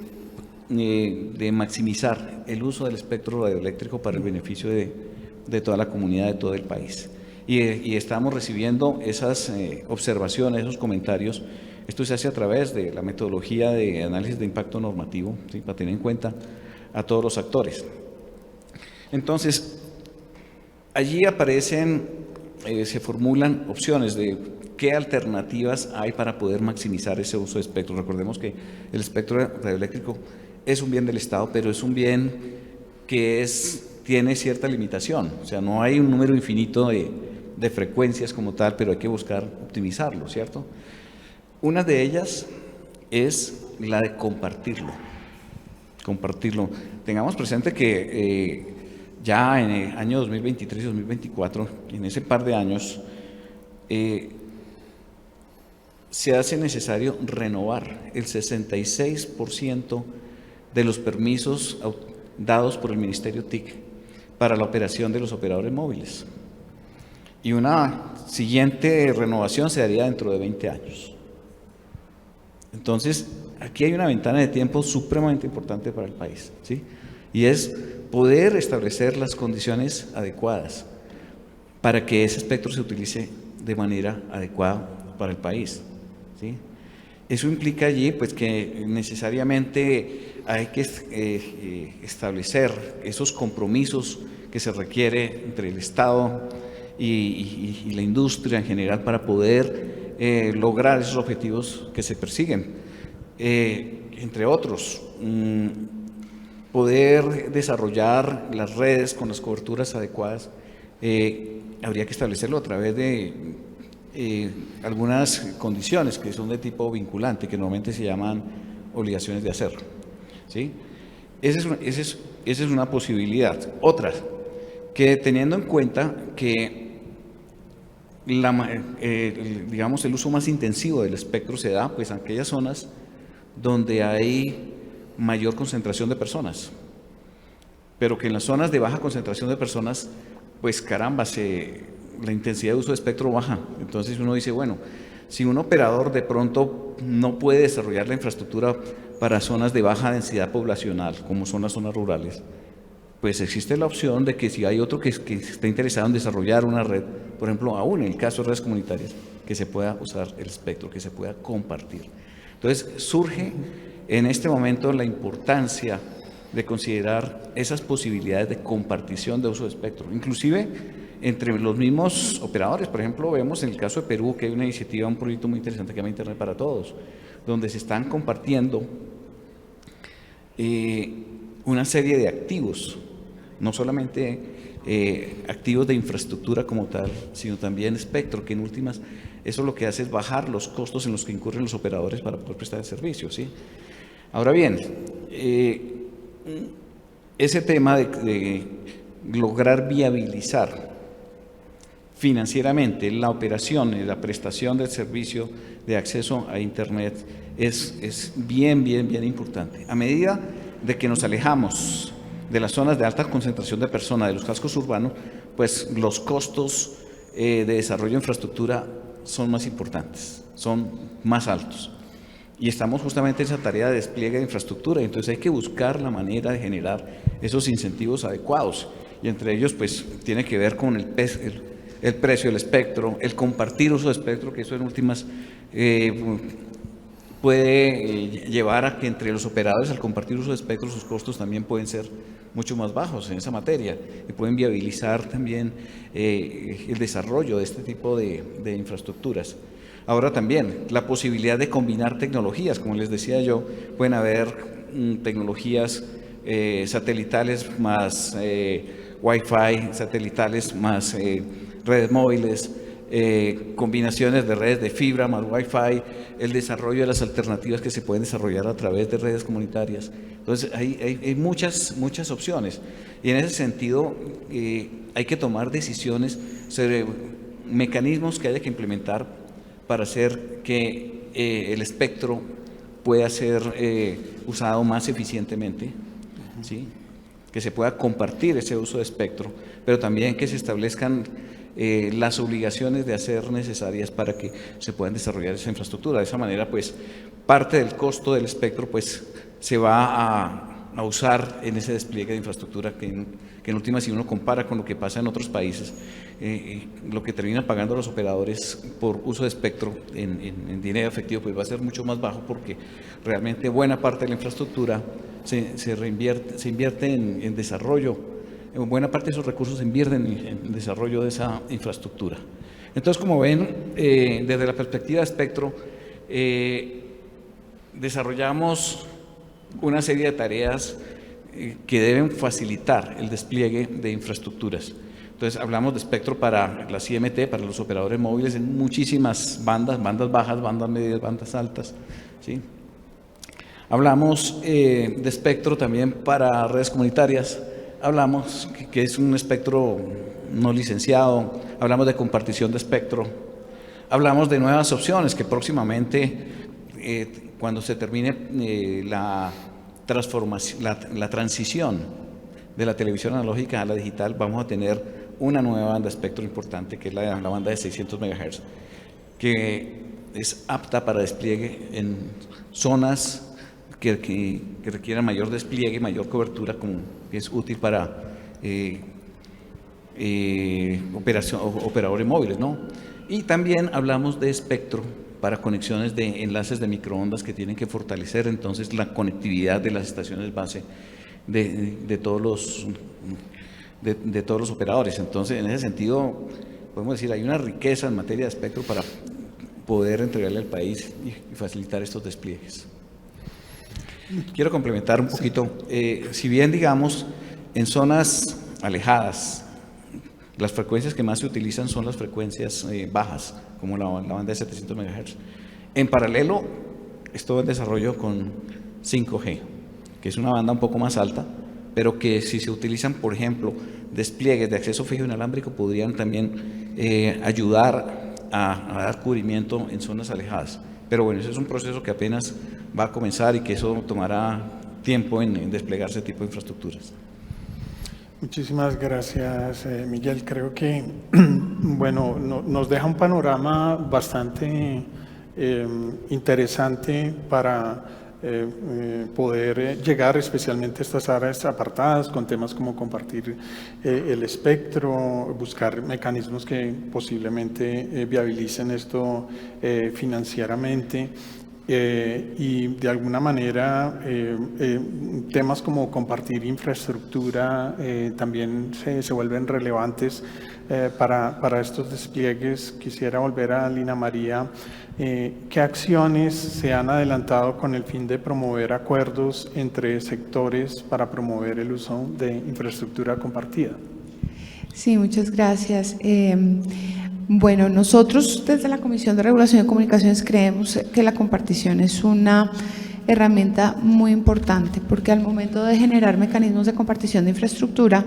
maximizar el uso del espectro radioeléctrico para el beneficio de toda la comunidad, de todo el país. Y estamos recibiendo esas observaciones, esos comentarios. Esto se hace a través de la metodología de análisis de impacto normativo, ¿sí? Para tener en cuenta a todos los actores. Entonces, allí aparecen, se formulan opciones de qué alternativas hay para poder maximizar ese uso de espectro. Recordemos que el espectro radioeléctrico es un bien del Estado, pero es un bien que tiene cierta limitación. O sea, no hay un número infinito de frecuencias como tal, pero hay que buscar optimizarlo, ¿cierto? Una de ellas es la de compartirlo. Tengamos presente que ya en el año 2023 y 2024, en ese par de años, se hace necesario renovar el 66% de los permisos dados por el Ministerio TIC para la operación de los operadores móviles. Y una siguiente renovación se daría dentro de 20 años. Entonces, aquí hay una ventana de tiempo supremamente importante para el país, ¿sí? Y es poder establecer las condiciones adecuadas para que ese espectro se utilice de manera adecuada para el país, ¿sí? Eso implica allí pues, que necesariamente hay que establecer esos compromisos que se requiere entre el Estado y la industria en general para poder lograr esos objetivos que se persiguen. Entre otros, poder desarrollar las redes con las coberturas adecuadas, habría que establecerlo a través de algunas condiciones que son de tipo vinculante, que normalmente se llaman obligaciones de hacerlo, ¿sí? Esa es una posibilidad. Otra, que teniendo en cuenta que digamos, el uso más intensivo del espectro se da pues en aquellas zonas donde hay mayor concentración de personas, pero que en las zonas de baja concentración de personas, pues caramba, la intensidad de uso de espectro baja. Entonces uno dice, bueno, si un operador de pronto no puede desarrollar la infraestructura para zonas de baja densidad poblacional, como son las zonas rurales, pues existe la opción de que si hay otro que esté interesado en desarrollar una red, por ejemplo, aún en el caso de redes comunitarias, que se pueda usar el espectro, que se pueda compartir. Entonces surge en este momento la importancia de considerar esas posibilidades de compartición de uso de espectro, inclusive entre los mismos operadores. Por ejemplo, vemos en el caso de Perú que hay una iniciativa, un proyecto muy interesante que se llama Internet para Todos, donde se están compartiendo una serie de activos, no solamente activos de infraestructura como tal, sino también espectro, que en últimas eso lo que hace es bajar los costos en los que incurren los operadores para poder prestar el servicio, ¿sí? Ahora bien, ese tema de lograr viabilizar financieramente la operación y la prestación del servicio de acceso a Internet es bien importante. A medida de que nos alejamos de las zonas de alta concentración de personas, de los cascos urbanos, pues los costos de desarrollo de infraestructura son más importantes, son más altos. Y estamos justamente en esa tarea de despliegue de infraestructura, entonces hay que buscar la manera de generar esos incentivos adecuados, y entre ellos pues tiene que ver con el precio del espectro, el compartir uso de espectro, que eso en últimas puede llevar a que entre los operadores, al compartir uso de espectro, sus costos también pueden ser mucho más bajos en esa materia y pueden viabilizar también el desarrollo de este tipo de infraestructuras. Ahora también la posibilidad de combinar tecnologías, como les decía yo, pueden haber tecnologías satelitales más Wi-Fi, satelitales más redes móviles, combinaciones de redes de fibra más Wi-Fi, el desarrollo de las alternativas que se pueden desarrollar a través de redes comunitarias. Entonces hay muchas opciones, y en ese sentido hay que tomar decisiones sobre mecanismos que haya que implementar para hacer que el espectro pueda ser usado más eficientemente, ¿sí? Que se pueda compartir ese uso de espectro, pero también que se establezcan las obligaciones de hacer necesarias para que se puedan desarrollar esa infraestructura. De esa manera, pues, parte del costo del espectro pues, se va a usar en ese despliegue de infraestructura que en última, si uno compara con lo que pasa en otros países, lo que terminan pagando los operadores por uso de espectro en dinero efectivo pues va a ser mucho más bajo, porque realmente buena parte de la infraestructura se invierte en desarrollo. Buena parte de esos recursos se invierten en desarrollo de esa infraestructura. Entonces, como ven, desde la perspectiva de espectro, desarrollamos una serie de tareas que deben facilitar el despliegue de infraestructuras. Entonces, hablamos de espectro para las IMT, para los operadores móviles en muchísimas bandas bajas, bandas medias, bandas altas, ¿sí? Hablamos de espectro también para redes comunitarias. Hablamos que es un espectro no licenciado, hablamos de compartición de espectro, hablamos de nuevas opciones que próximamente, cuando se termine la transición de la televisión analógica a la digital, vamos a tener una nueva banda de espectro importante, que es la banda de 600 MHz, que es apta para despliegue en zonas que requieran mayor despliegue, mayor cobertura, como es útil para operadores móviles, ¿no? Y también hablamos de espectro para conexiones de enlaces de microondas que tienen que fortalecer entonces la conectividad de las estaciones base de todos los operadores. Entonces, en ese sentido, podemos decir, hay una riqueza en materia de espectro para poder entregarle al país y facilitar estos despliegues. Quiero complementar un poquito, si bien digamos en zonas alejadas Las frecuencias que más se utilizan son las frecuencias bajas, como la banda de 700 MHz. En paralelo, estoy en desarrollo con 5G, que es una banda un poco más alta, pero que si se utilizan, por ejemplo, despliegues de acceso fijo inalámbrico, podrían también ayudar a dar cubrimiento en zonas alejadas. Pero bueno, ese es un proceso que apenas va a comenzar y que eso tomará tiempo en desplegar ese tipo de infraestructuras. Muchísimas gracias, Miguel. Creo que bueno, nos deja un panorama bastante interesante para poder llegar especialmente a estas áreas apartadas con temas como compartir el espectro, buscar mecanismos que posiblemente viabilicen esto financieramente. Y de alguna manera temas como compartir infraestructura también se vuelven relevantes para estos despliegues. Quisiera volver a Lina María. ¿Qué acciones se han adelantado con el fin de promover acuerdos entre sectores para promover el uso de infraestructura compartida? Sí, muchas gracias. Bueno, nosotros desde la Comisión de Regulación de Comunicaciones creemos que la compartición es una herramienta muy importante porque al momento de generar mecanismos de compartición de infraestructura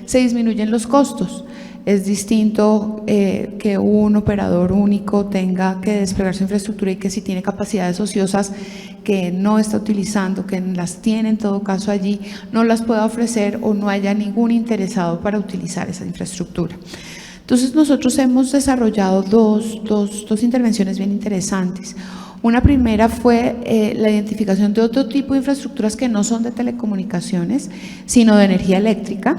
se disminuyen los costos. Es distinto que un operador único tenga que desplegar su infraestructura y que si tiene capacidades ociosas que no está utilizando, que las tiene en todo caso allí, no las pueda ofrecer o no haya ningún interesado para utilizar esa infraestructura. Entonces nosotros hemos desarrollado dos intervenciones bien interesantes. Una primera fue la identificación de otro tipo de infraestructuras que no son de telecomunicaciones, sino de energía eléctrica,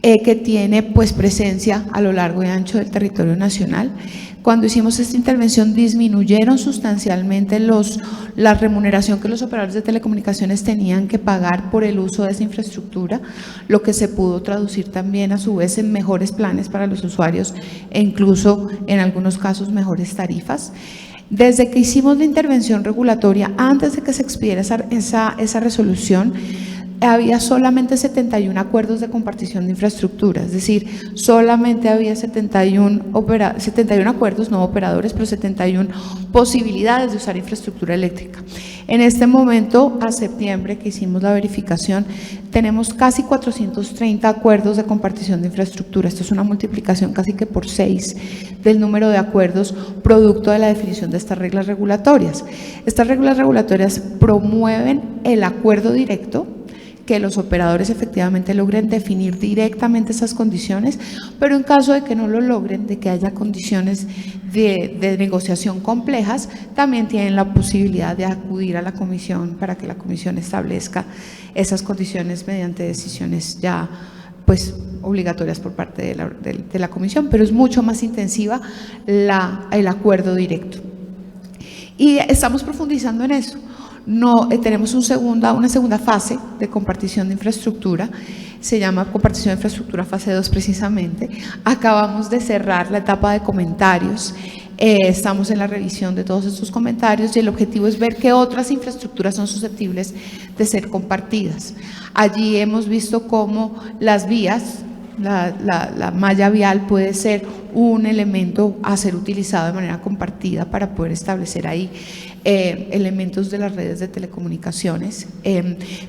que tiene pues presencia a lo largo y ancho del territorio nacional. Cuando hicimos esta intervención disminuyeron sustancialmente la remuneración que los operadores de telecomunicaciones tenían que pagar por el uso de esa infraestructura, lo que se pudo traducir también a su vez en mejores planes para los usuarios e incluso en algunos casos mejores tarifas. Desde que hicimos la intervención regulatoria, antes de que se expidiera esa resolución, había solamente 71 acuerdos de compartición de infraestructura, es decir, solamente había 71 acuerdos, no operadores, pero 71 posibilidades de usar infraestructura eléctrica. En este momento, a septiembre que hicimos la verificación, tenemos casi 430 acuerdos de compartición de infraestructura. Esto es una multiplicación casi que por 6 del número de acuerdos producto de la definición de estas reglas regulatorias. Estas reglas regulatorias promueven el acuerdo directo, que los operadores efectivamente logren definir directamente esas condiciones, pero en caso de que no lo logren, de que haya condiciones de negociación complejas, también tienen la posibilidad de acudir a la comisión para que la comisión establezca esas condiciones mediante decisiones ya pues obligatorias por parte de la comisión, pero es mucho más intensiva el acuerdo directo. Y estamos profundizando en eso. Tenemos una segunda fase de compartición de infraestructura, se llama compartición de infraestructura fase 2 precisamente. Acabamos de cerrar la etapa de comentarios, estamos en la revisión de todos estos comentarios y el objetivo es ver qué otras infraestructuras son susceptibles de ser compartidas. Allí hemos visto cómo las vías, la malla vial puede ser un elemento a ser utilizado de manera compartida para poder establecer ahí elementos de las redes de telecomunicaciones.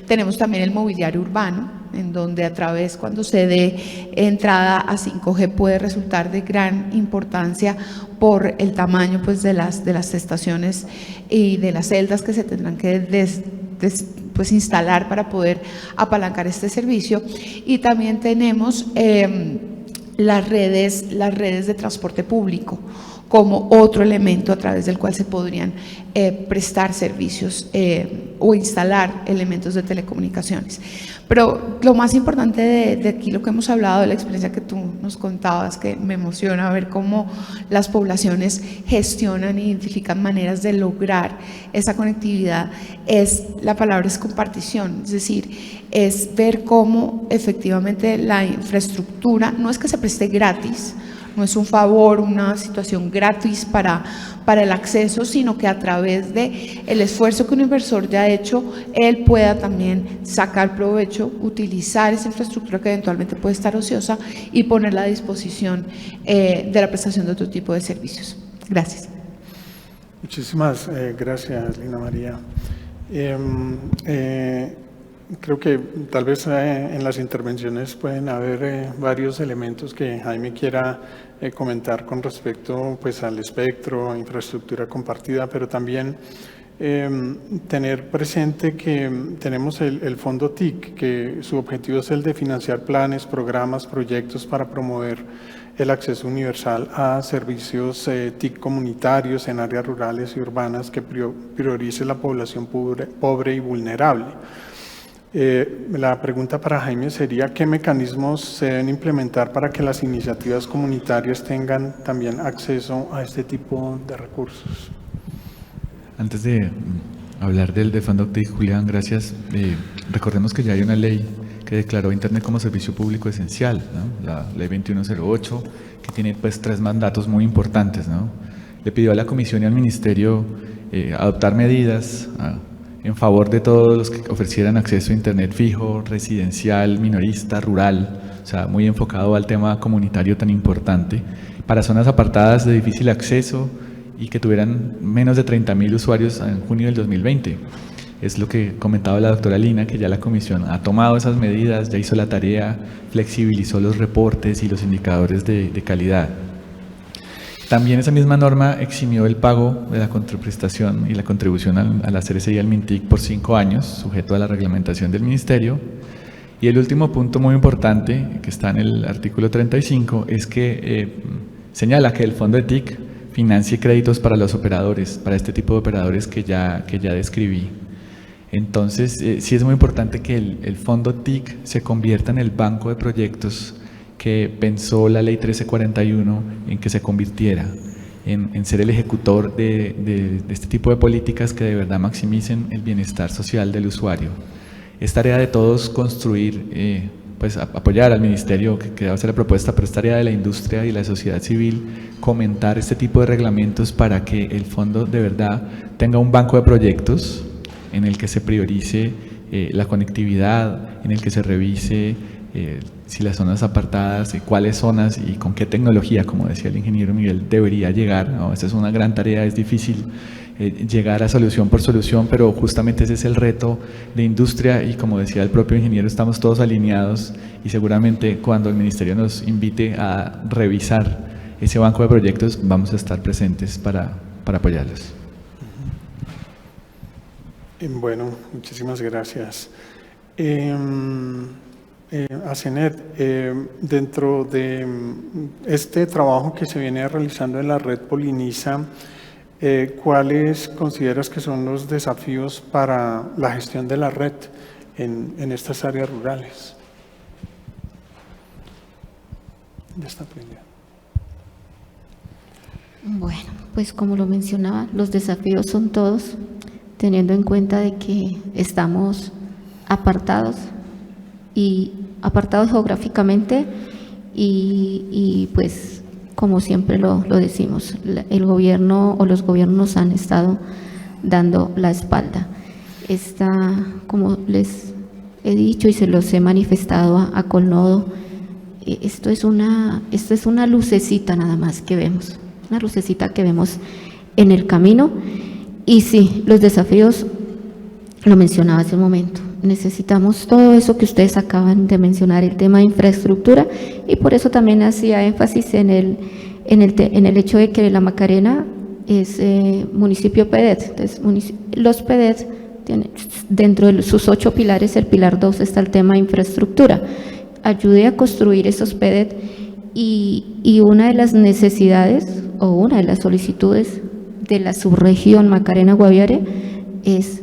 Tenemos también el mobiliario urbano, en donde a través, cuando se dé entrada a 5G, puede resultar de gran importancia por el tamaño pues, de las estaciones y de las celdas que se tendrán que pues instalar para poder apalancar este servicio. Y también tenemos las redes de transporte público como otro elemento a través del cual se podrían prestar servicios o instalar elementos de telecomunicaciones. Pero lo más importante de aquí, lo que hemos hablado, de la experiencia que tú nos contabas, que me emociona ver cómo las poblaciones gestionan e identifican maneras de lograr esa conectividad, la palabra es compartición, es decir, es ver cómo efectivamente la infraestructura no es que se preste gratis, no es un favor, una situación gratis para el acceso, sino que a través de el esfuerzo que un inversor ya ha hecho, él pueda también sacar provecho, utilizar esa infraestructura que eventualmente puede estar ociosa y ponerla a disposición de la prestación de otro tipo de servicios. Gracias. Muchísimas gracias, Lina María. Creo que tal vez en las intervenciones pueden haber varios elementos que Jaime quiera comentar con respecto pues, al espectro, infraestructura compartida, pero también tener presente que tenemos el Fondo TIC, que su objetivo es el de financiar planes, programas, proyectos para promover el acceso universal a servicios TIC comunitarios en áreas rurales y urbanas que priorice la población pobre y vulnerable. La pregunta para Jaime sería: ¿qué mecanismos se deben implementar para que las iniciativas comunitarias tengan también acceso a este tipo de recursos? Antes de hablar del Fondo TIC, Julián, gracias. Recordemos que ya hay una ley que declaró Internet como servicio público esencial, ¿no? La ley 2108, que tiene pues 3 mandatos muy importantes, ¿no? Le pidió a la Comisión y al Ministerio adoptar medidas en favor de todos los que ofrecieran acceso a Internet fijo, residencial, minorista, rural, o sea, muy enfocado al tema comunitario tan importante, para zonas apartadas de difícil acceso y que tuvieran menos de 30.000 usuarios en junio del 2020. Es lo que comentaba la doctora Lina, que ya la Comisión ha tomado esas medidas, ya hizo la tarea, flexibilizó los reportes y los indicadores de calidad. También esa misma norma eximió el pago de la contraprestación y la contribución a la CRC y al MINTIC por 5 años, sujeto a la reglamentación del Ministerio. Y el último punto muy importante, que está en el artículo 35, es que señala que el Fondo de TIC financie créditos para los operadores, para este tipo de operadores que ya describí. Entonces, sí es muy importante que el Fondo TIC se convierta en el banco de proyectos que pensó la Ley 1341 en que se convirtiera, en ser el ejecutor de este tipo de políticas que de verdad maximicen el bienestar social del usuario. Es tarea de todos construir, pues apoyar al Ministerio que va a hacer la propuesta, pero es tarea de la industria y la sociedad civil comentar este tipo de reglamentos para que el fondo de verdad tenga un banco de proyectos en el que se priorice la conectividad, en el que se revise si las zonas apartadas, cuáles zonas y con qué tecnología, como decía el ingeniero Miguel, debería llegar, ¿no? Esa es una gran tarea, es difícil llegar a solución por solución, pero justamente ese es el reto de industria y como decía el propio ingeniero, estamos todos alineados y seguramente cuando el Ministerio nos invite a revisar ese banco de proyectos vamos a estar presentes para apoyarlos. Bueno, muchísimas gracias. Asenet, dentro de este trabajo que se viene realizando en la red Poliniza, ¿cuáles consideras que son los desafíos para la gestión de la red en estas áreas rurales? Ya está prendida. Bueno, pues como lo mencionaba, los desafíos son todos, teniendo en cuenta de que estamos apartados geográficamente y pues como siempre lo decimos, el gobierno o los gobiernos han estado dando la espalda. Como les he dicho y se los he manifestado a Colnodo, esto es una lucecita nada más que vemos, una lucecita que vemos en el camino. Y sí, los desafíos, lo mencionaba hace un momento, necesitamos todo eso que ustedes acaban de mencionar, el tema de infraestructura, y por eso también hacía énfasis en el hecho de que la Macarena es municipio PEDET. Entonces, los PEDET tienen, dentro de sus 8 pilares, el pilar 2 está el tema de infraestructura. Ayude a construir esos PEDET y una de las necesidades o una de las solicitudes de la subregión Macarena-Guaviare es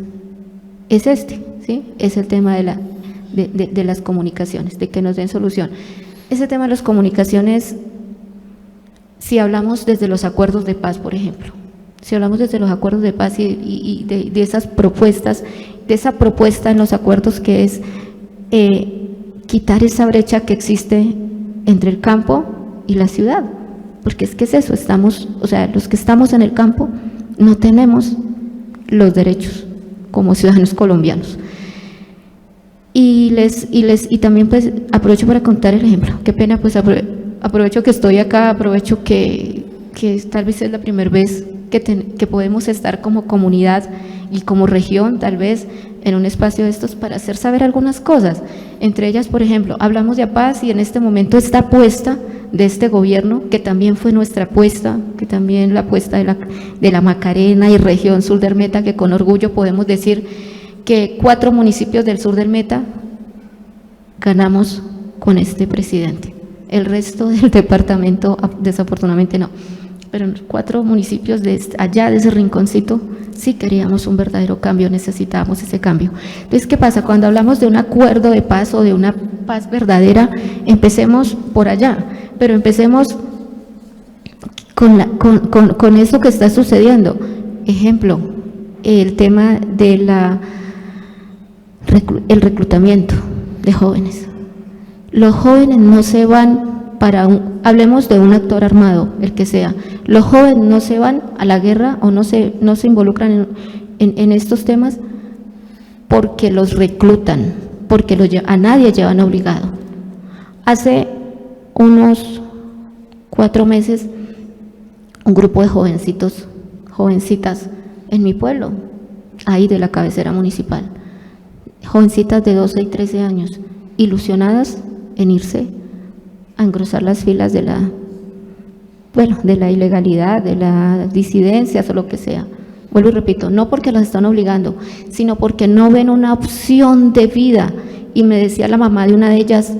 ¿sí? Es el tema de las comunicaciones, de que nos den solución. Ese tema de las comunicaciones, si hablamos desde los acuerdos de paz, por ejemplo, si hablamos desde los acuerdos de paz y de esas propuestas, de esa propuesta en los acuerdos que es quitar esa brecha que existe entre el campo y la ciudad, porque es que es eso, o sea, los que estamos en el campo no tenemos los derechos como ciudadanos colombianos. Y también pues aprovecho para contar el ejemplo. Qué pena, pues aprovecho que estoy acá, aprovecho que tal vez es la primera vez que podemos estar como comunidad y como región, tal vez, en un espacio de estos para hacer saber algunas cosas. Entre ellas, por ejemplo, hablamos de APAS y en este momento esta apuesta de este gobierno, que también fue nuestra apuesta, que también la apuesta de la Macarena y región sur del Meta, que con orgullo podemos decir que 4 municipios del sur del Meta ganamos con este presidente. El resto del departamento, desafortunadamente no. Pero en 4 municipios de allá, de ese rinconcito, sí queríamos un verdadero cambio, necesitábamos ese cambio. Entonces, ¿qué pasa? Cuando hablamos de un acuerdo de paz o de una paz verdadera, empecemos por allá, pero empecemos con eso que está sucediendo. Ejemplo, el tema de el reclutamiento de jóvenes. Los jóvenes no se van hablemos de un actor armado, el que sea. Los jóvenes no se van a la guerra o no se involucran en estos temas porque los reclutan, porque a nadie llevan obligado. Hace unos 4 meses, un grupo de jovencitas en mi pueblo, ahí de la cabecera municipal, jovencitas de 12 y 13 años, ilusionadas en irse a engrosar las filas de la ilegalidad, de las disidencias o lo que sea. Vuelvo y repito, no porque las están obligando, sino porque no ven una opción de vida. Y me decía la mamá de una de ellas,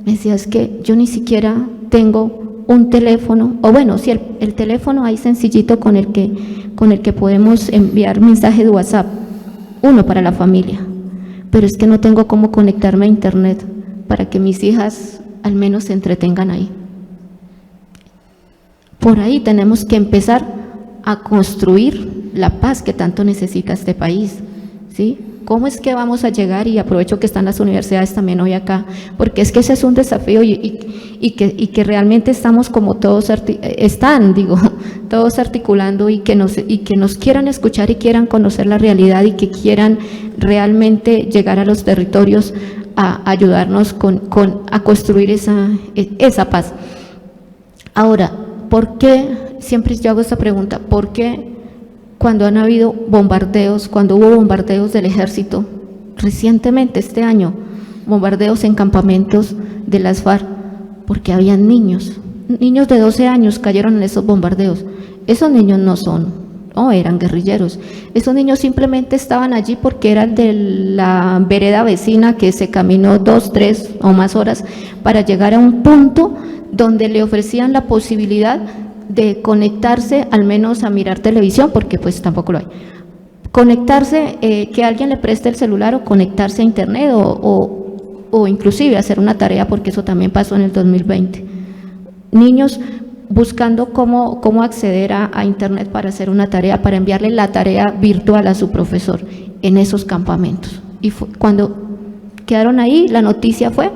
me decía, es que yo ni siquiera tengo un teléfono, o bueno, sí, el teléfono ahí sencillito con el que podemos enviar mensajes de WhatsApp, uno para la familia, pero es que no tengo cómo conectarme a internet para que mis hijas al menos se entretengan ahí. Por ahí tenemos que empezar a construir la paz que tanto necesita este país, ¿sí? ¿Cómo es que vamos a llegar? Y aprovecho que están las universidades también hoy acá, porque es que ese es un desafío y que realmente estamos como todos articulando y que nos quieran escuchar y quieran conocer la realidad y que quieran realmente llegar a los territorios a ayudarnos a construir esa paz. Ahora, ¿por qué? Siempre yo hago esta pregunta, ¿por qué cuando han habido bombardeos, cuando hubo bombardeos del ejército, recientemente este año, bombardeos en campamentos de las FARC, porque habían niños de 12 años cayeron en esos bombardeos? Esos niños no eran guerrilleros, esos niños simplemente estaban allí porque eran de la vereda vecina que se caminó 2, 3 o más horas para llegar a un punto donde le ofrecían la posibilidad de conectarse, al menos a mirar televisión, porque pues tampoco lo hay. Conectarse, que alguien le preste el celular o conectarse a internet o inclusive hacer una tarea, porque eso también pasó en el 2020. Niños buscando cómo acceder a internet para hacer una tarea, para enviarle la tarea virtual a su profesor en esos campamentos. Y cuando quedaron ahí, la noticia fue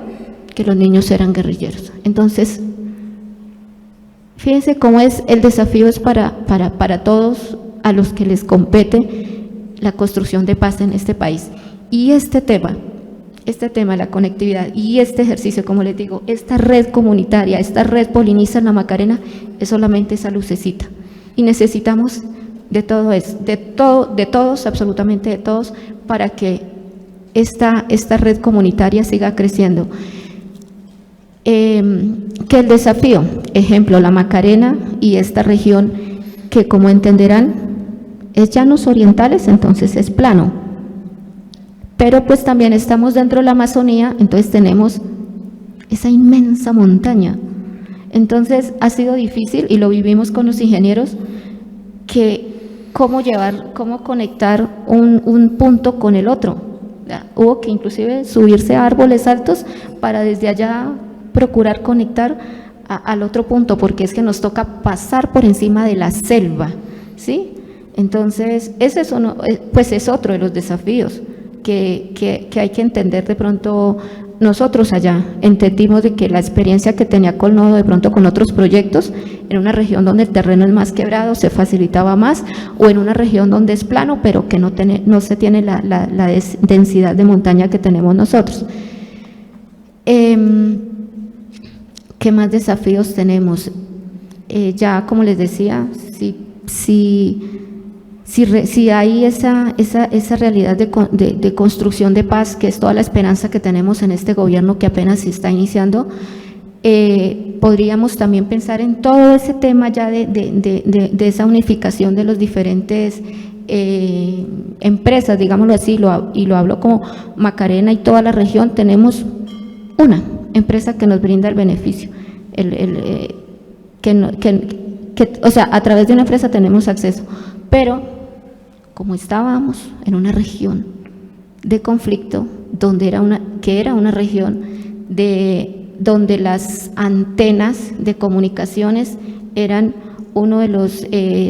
que los niños eran guerrilleros. Entonces, fíjense cómo el desafío es para todos a los que les compete la construcción de paz en este país. Y este tema, la conectividad y este ejercicio, como les digo, esta red comunitaria, esta red poliniza en la Macarena, es solamente esa lucecita. Y necesitamos de todo eso, de todos, absolutamente de todos, para que esta red comunitaria siga creciendo. Que el desafío, ejemplo, la Macarena y esta región, que como entenderán, es llanos orientales, entonces es plano. Pero pues también estamos dentro de la Amazonía, entonces tenemos esa inmensa montaña. Entonces ha sido difícil, y lo vivimos con los ingenieros, cómo conectar un punto con el otro. Hubo que inclusive subirse a árboles altos para desde allá procurar conectar al otro punto, porque es que nos toca pasar por encima de la selva, ¿sí? Entonces, ese es otro de los desafíos que hay que entender de pronto nosotros allá entendimos de que la experiencia que tenía Colnodo de pronto con otros proyectos, en una región donde el terreno es más quebrado, se facilitaba más, o en una región donde es plano, pero que no se tiene la densidad de montaña que tenemos nosotros. ¿Qué más desafíos tenemos? Ya como les decía, si hay esa realidad de construcción de paz, que es toda la esperanza que tenemos en este gobierno que apenas se está iniciando, podríamos también pensar en todo ese tema ya de esa unificación de los diferentes empresas, digámoslo así, y lo hablo como Macarena y toda la región. Tenemos una empresa que nos brinda el beneficio, o sea, a través de una empresa tenemos acceso, pero como estábamos en una región de conflicto, que era una región donde las antenas de comunicaciones eran uno de los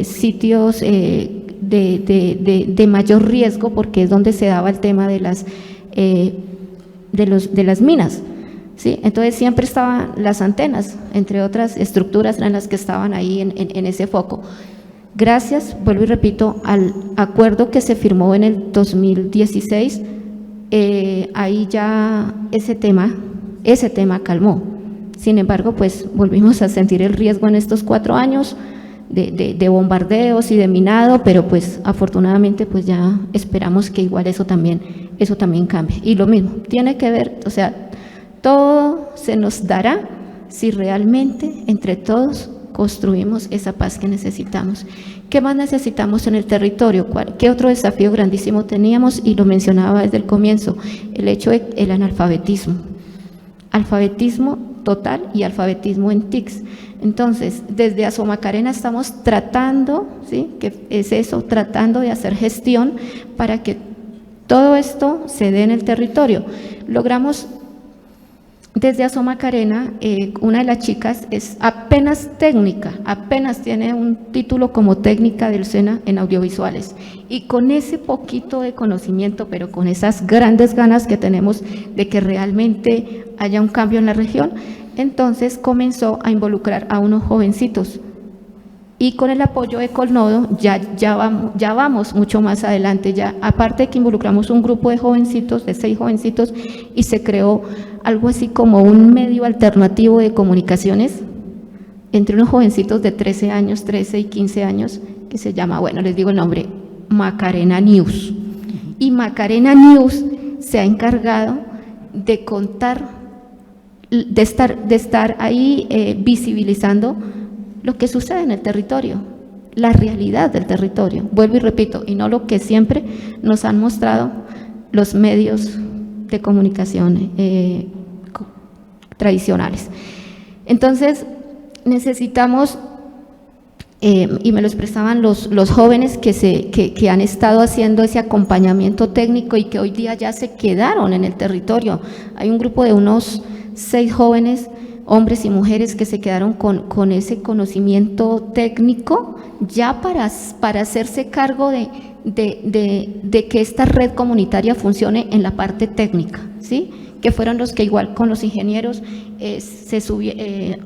sitios de mayor riesgo, porque es donde se daba el tema de las minas, ¿sí? Entonces siempre estaban las antenas, entre otras estructuras eran las que estaban ahí en ese foco. Gracias, vuelvo y repito, al acuerdo que se firmó en el 2016, ahí ya ese tema calmó. Sin embargo, pues volvimos a sentir el riesgo en estos 4 años de bombardeos y de minado, pero pues afortunadamente pues ya esperamos que igual eso también cambie. Y lo mismo, tiene que ver, o sea, todo se nos dará si realmente entre todos construimos esa paz que necesitamos. ¿Qué más necesitamos en el territorio? ¿Qué otro desafío grandísimo teníamos? Y lo mencionaba desde el comienzo, el hecho del analfabetismo. Alfabetismo total y alfabetismo en TICs. Entonces, desde Asomacarena estamos tratando, ¿sí?, que es eso, tratando de hacer gestión para que todo esto se dé en el territorio. Logramos desde Asomacarena, una de las chicas es apenas técnica, apenas tiene un título como técnica del SENA en audiovisuales, y con ese poquito de conocimiento, pero con esas grandes ganas que tenemos de que realmente haya un cambio en la región, entonces comenzó a involucrar a unos jovencitos, y con el apoyo de Colnodo ya vamos mucho más adelante. Ya, aparte de que involucramos un grupo de jovencitos, de 6 jovencitos, y se creó algo así como un medio alternativo de comunicaciones entre unos jovencitos de 13 años, 13 y 15 años, que se llama, bueno, les digo el nombre, Macarena News. Y Macarena News se ha encargado de contar, de estar ahí visibilizando lo que sucede en el territorio, la realidad del territorio, vuelvo y repito, y no lo que siempre nos han mostrado los medios de comunicación tradicionales. Entonces, necesitamos, y me lo expresaban los jóvenes que han estado haciendo ese acompañamiento técnico y que hoy día ya se quedaron en el territorio. Hay un grupo de unos 6 jóvenes, hombres y mujeres, que se quedaron con ese conocimiento técnico ya para hacerse cargo de que esta red comunitaria funcione en la parte técnica, ¿sí? Que fueron los que igual con los ingenieros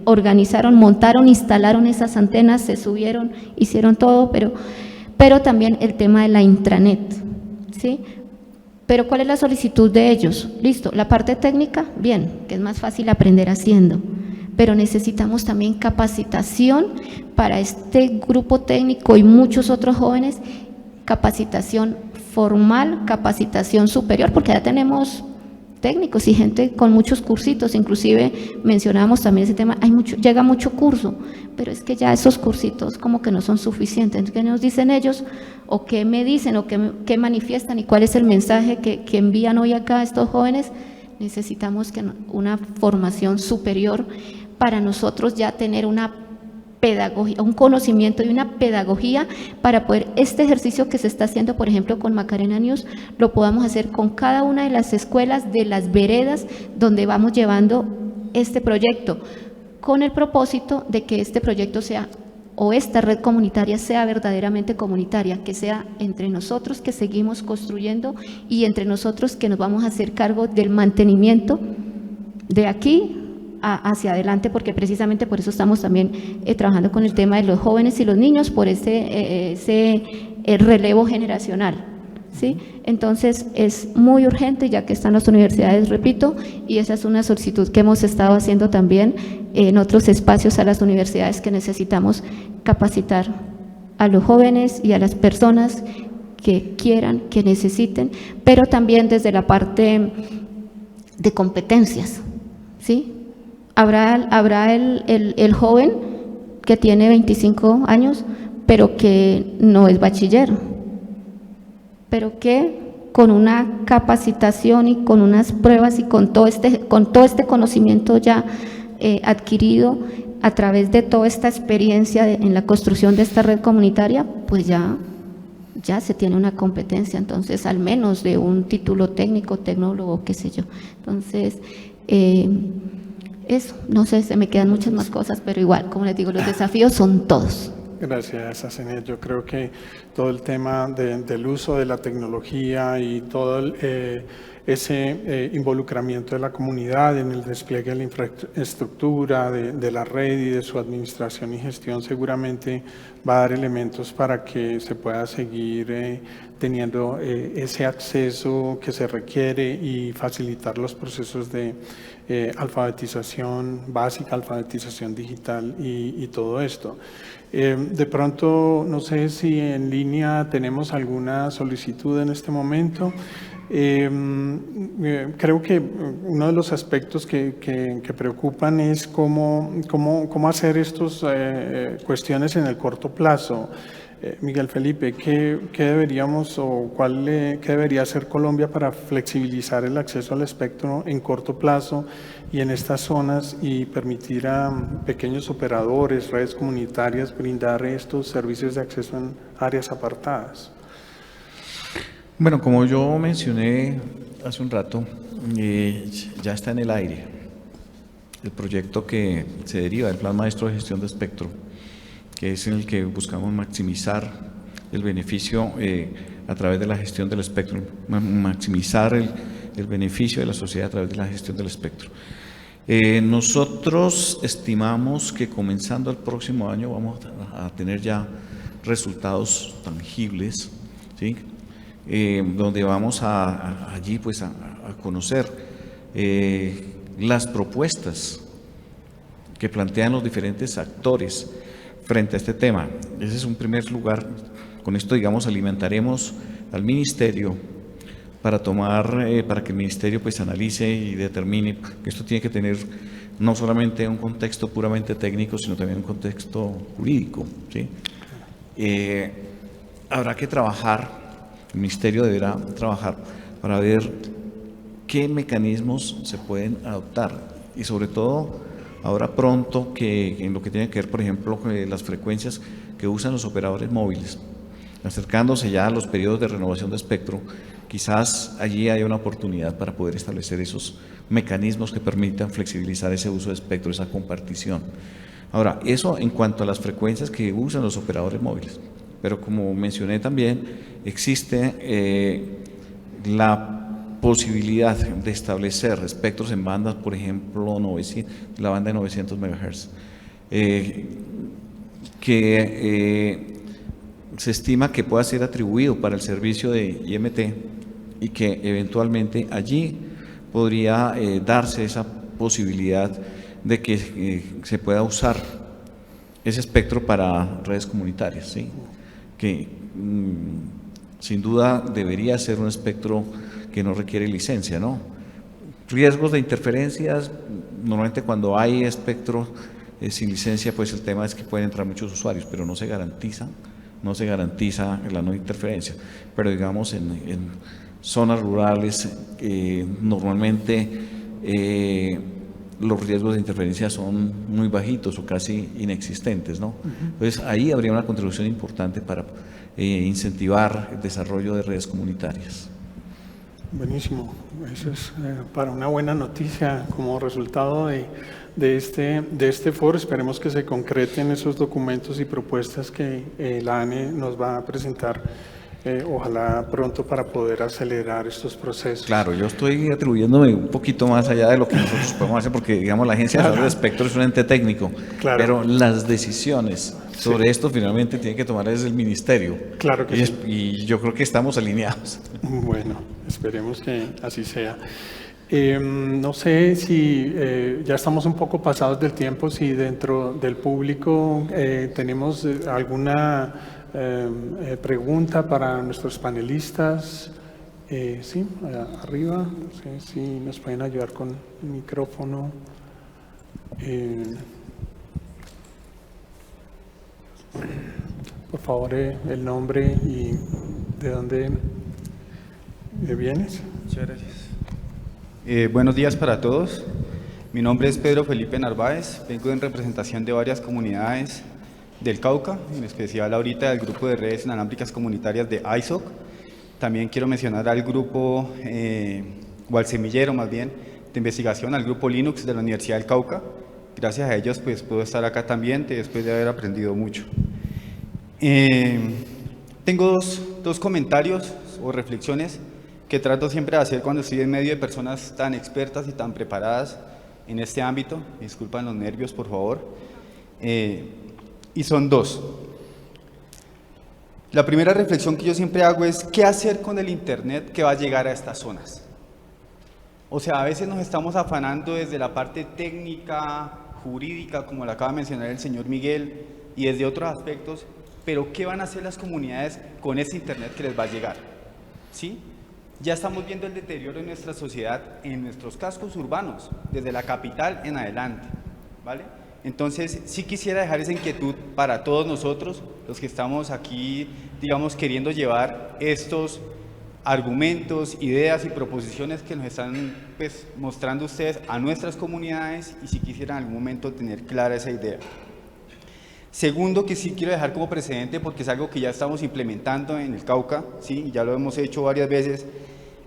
organizaron, montaron, instalaron esas antenas, se subieron, hicieron todo, pero también el tema de la intranet, ¿sí? Pero ¿cuál es la solicitud de ellos? Listo, la parte técnica, bien, que es más fácil aprender haciendo, pero necesitamos también capacitación para este grupo técnico y muchos otros jóvenes, capacitación formal, capacitación superior, porque ya tenemos técnicos y gente con muchos cursitos, inclusive mencionábamos también ese tema, llega mucho curso, pero es que ya esos cursitos como que no son suficientes. ¿Qué nos dicen ellos? ¿O qué me dicen? ¿O qué manifiestan? ¿Y cuál es el mensaje que envían hoy acá a estos jóvenes? Necesitamos una formación superior para nosotros ya tener una pedagogía, un conocimiento y una pedagogía para poder este ejercicio que se está haciendo, por ejemplo, con Macarena News, lo podamos hacer con cada una de las escuelas, de las veredas donde vamos llevando este proyecto, con el propósito de que este proyecto sea, o esta red comunitaria sea verdaderamente comunitaria, que sea entre nosotros que seguimos construyendo y entre nosotros que nos vamos a hacer cargo del mantenimiento de aquí hacia adelante, porque precisamente por eso estamos también trabajando con el tema de los jóvenes y los niños, por ese relevo generacional, ¿sí? Entonces es muy urgente, ya que están las universidades, repito, y esa es una solicitud que hemos estado haciendo también en otros espacios a las universidades, que necesitamos capacitar a los jóvenes y a las personas que quieran, que necesiten, pero también desde la parte de competencias, ¿sí? Habrá el joven que tiene 25 años, pero que no es bachiller, pero que con una capacitación y con unas pruebas y con todo este conocimiento ya adquirido a través de toda esta experiencia en la construcción de esta red comunitaria, pues ya se tiene una competencia, entonces al menos de un título técnico, tecnólogo, qué sé yo. Entonces, eso, no sé, se me quedan muchas más cosas, pero igual, como les digo, los desafíos son todos. Gracias, Asenet. Yo creo que todo el tema del uso de la tecnología y todo ese involucramiento de la comunidad en el despliegue de la infraestructura, de la red y de su administración y gestión seguramente va a dar elementos para que se pueda seguir teniendo ese acceso que se requiere y facilitar los procesos de alfabetización básica, alfabetización digital y todo esto. De pronto, no sé si en línea tenemos alguna solicitud en este momento. Creo que uno de los aspectos que preocupan es cómo hacer estas cuestiones en el corto plazo. Miguel Felipe, ¿qué deberíamos o qué debería hacer Colombia para flexibilizar el acceso al espectro en corto plazo y en estas zonas y permitir a pequeños operadores, redes comunitarias, brindar estos servicios de acceso en áreas apartadas? Bueno, como yo mencioné hace un rato, ya está en el aire el proyecto que se deriva del Plan Maestro de Gestión de Espectro, que es en el que buscamos maximizar el beneficio a través de la gestión del espectro, maximizar el beneficio de la sociedad a través de la gestión del espectro. Nosotros estimamos que comenzando el próximo año vamos a tener ya resultados tangibles, ¿sí? Donde vamos allí pues a conocer las propuestas que plantean los diferentes actores frente a este tema. Ese es un primer lugar. Con esto, digamos, alimentaremos al ministerio para que el ministerio pues analice y determine que esto tiene que tener no solamente un contexto puramente técnico, sino también un contexto jurídico, ¿sí? Habrá que trabajar, el ministerio deberá trabajar para ver qué mecanismos se pueden adoptar y sobre todo ahora pronto que en lo que tiene que ver, por ejemplo, con las frecuencias que usan los operadores móviles, acercándose ya a los periodos de renovación de espectro, quizás allí haya una oportunidad para poder establecer esos mecanismos que permitan flexibilizar ese uso de espectro, esa compartición. Ahora, eso en cuanto a las frecuencias que usan los operadores móviles, pero como mencioné también, existe la posibilidad de establecer espectros en bandas, por ejemplo, la banda de 900 MHz, que se estima que pueda ser atribuido para el servicio de IMT y que eventualmente allí podría darse esa posibilidad de que se pueda usar ese espectro para redes comunitarias, ¿sí? Que sin duda debería ser un espectro que no requiere licencia, ¿no? Riesgos de interferencias, normalmente cuando hay espectro sin licencia, pues el tema es que pueden entrar muchos usuarios, pero no se garantiza la no interferencia. Pero digamos en zonas rurales, normalmente los riesgos de interferencia son muy bajitos o casi inexistentes, ¿no? Entonces ahí habría una contribución importante para incentivar el desarrollo de redes comunitarias. Buenísimo, eso es para una buena noticia como resultado de este foro. Esperemos que se concreten esos documentos y propuestas que la ANE nos va a presentar ojalá pronto para poder acelerar estos procesos. Claro, yo estoy atribuyéndome un poquito más allá de lo que nosotros podemos hacer, porque digamos la Agencia Nacional de Espectro es un ente técnico, Claro. pero las decisiones sobre esto finalmente tiene que tomar es el Ministerio. Claro que y, sí. y yo creo que estamos alineados. Bueno, esperemos que así sea. No sé si ya estamos un poco pasados del tiempo, si dentro del público tenemos alguna pregunta para nuestros panelistas. Sí, arriba, no sé si nos pueden ayudar con el micrófono. Por favor, el nombre y de dónde vienes. Muchas gracias. Buenos días para todos. Mi nombre es Pedro Felipe Narváez. Vengo en representación de varias comunidades del Cauca, en especial ahorita del grupo de redes inalámbricas comunitarias de ISOC. También quiero mencionar al grupo, o al semillero más bien, de investigación, al grupo Linux de la Universidad del Cauca. Gracias a ellos pues puedo estar acá también después de haber aprendido mucho. Tengo dos comentarios o reflexiones que trato siempre de hacer cuando estoy en medio de personas tan expertas y tan preparadas en este ámbito. Disculpan los nervios, por favor. Y son dos. La primera reflexión que yo siempre hago es ¿qué hacer con el Internet que va a llegar a estas zonas? O sea, a veces nos estamos afanando desde la parte técnica, jurídica, como lo acaba de mencionar el señor Miguel, y desde otros aspectos, pero ¿qué van a hacer las comunidades con ese Internet que les va a llegar? ¿Sí? Ya estamos viendo el deterioro en nuestra sociedad, en nuestros cascos urbanos, desde la capital en adelante, ¿vale? Entonces, sí quisiera dejar esa inquietud para todos nosotros, los que estamos aquí, digamos, queriendo llevar estos argumentos, ideas y proposiciones que nos están pues, mostrando ustedes a nuestras comunidades y si quisieran en algún momento tener clara esa idea. Segundo, que sí quiero dejar como precedente porque es algo que ya estamos implementando en el Cauca, ¿sí? Ya lo hemos hecho varias veces,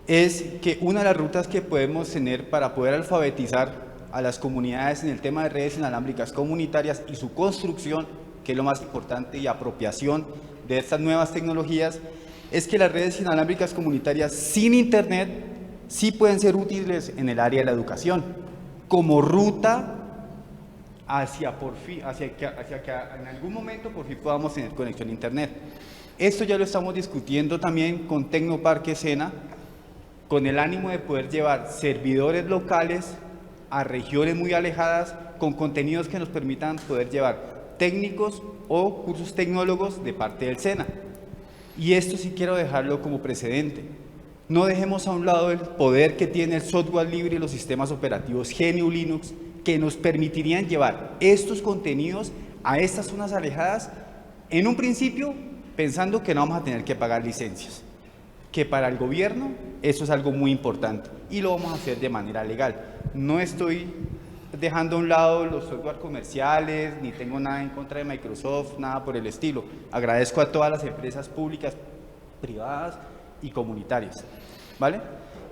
es que una de las rutas que podemos tener para poder alfabetizar a las comunidades en el tema de redes inalámbricas comunitarias y su construcción, que es lo más importante, y apropiación de estas nuevas tecnologías, es que las redes inalámbricas comunitarias sin Internet sí pueden ser útiles en el área de la educación, como ruta hacia que en algún momento por fin podamos tener conexión a Internet. Esto ya lo estamos discutiendo también con Tecnoparque Sena, con el ánimo de poder llevar servidores locales a regiones muy alejadas con contenidos que nos permitan poder llevar técnicos o cursos tecnólogos de parte del SENA. Y esto sí quiero dejarlo como precedente. No dejemos a un lado el poder que tiene el software libre y los sistemas operativos GNU Linux que nos permitirían llevar estos contenidos a estas zonas alejadas, en un principio pensando que no vamos a tener que pagar licencias, que para el gobierno eso es algo muy importante y lo vamos a hacer de manera legal. No estoy dejando a un lado los software comerciales, ni tengo nada en contra de Microsoft, nada por el estilo. Agradezco a todas las empresas públicas, privadas y comunitarias, ¿vale?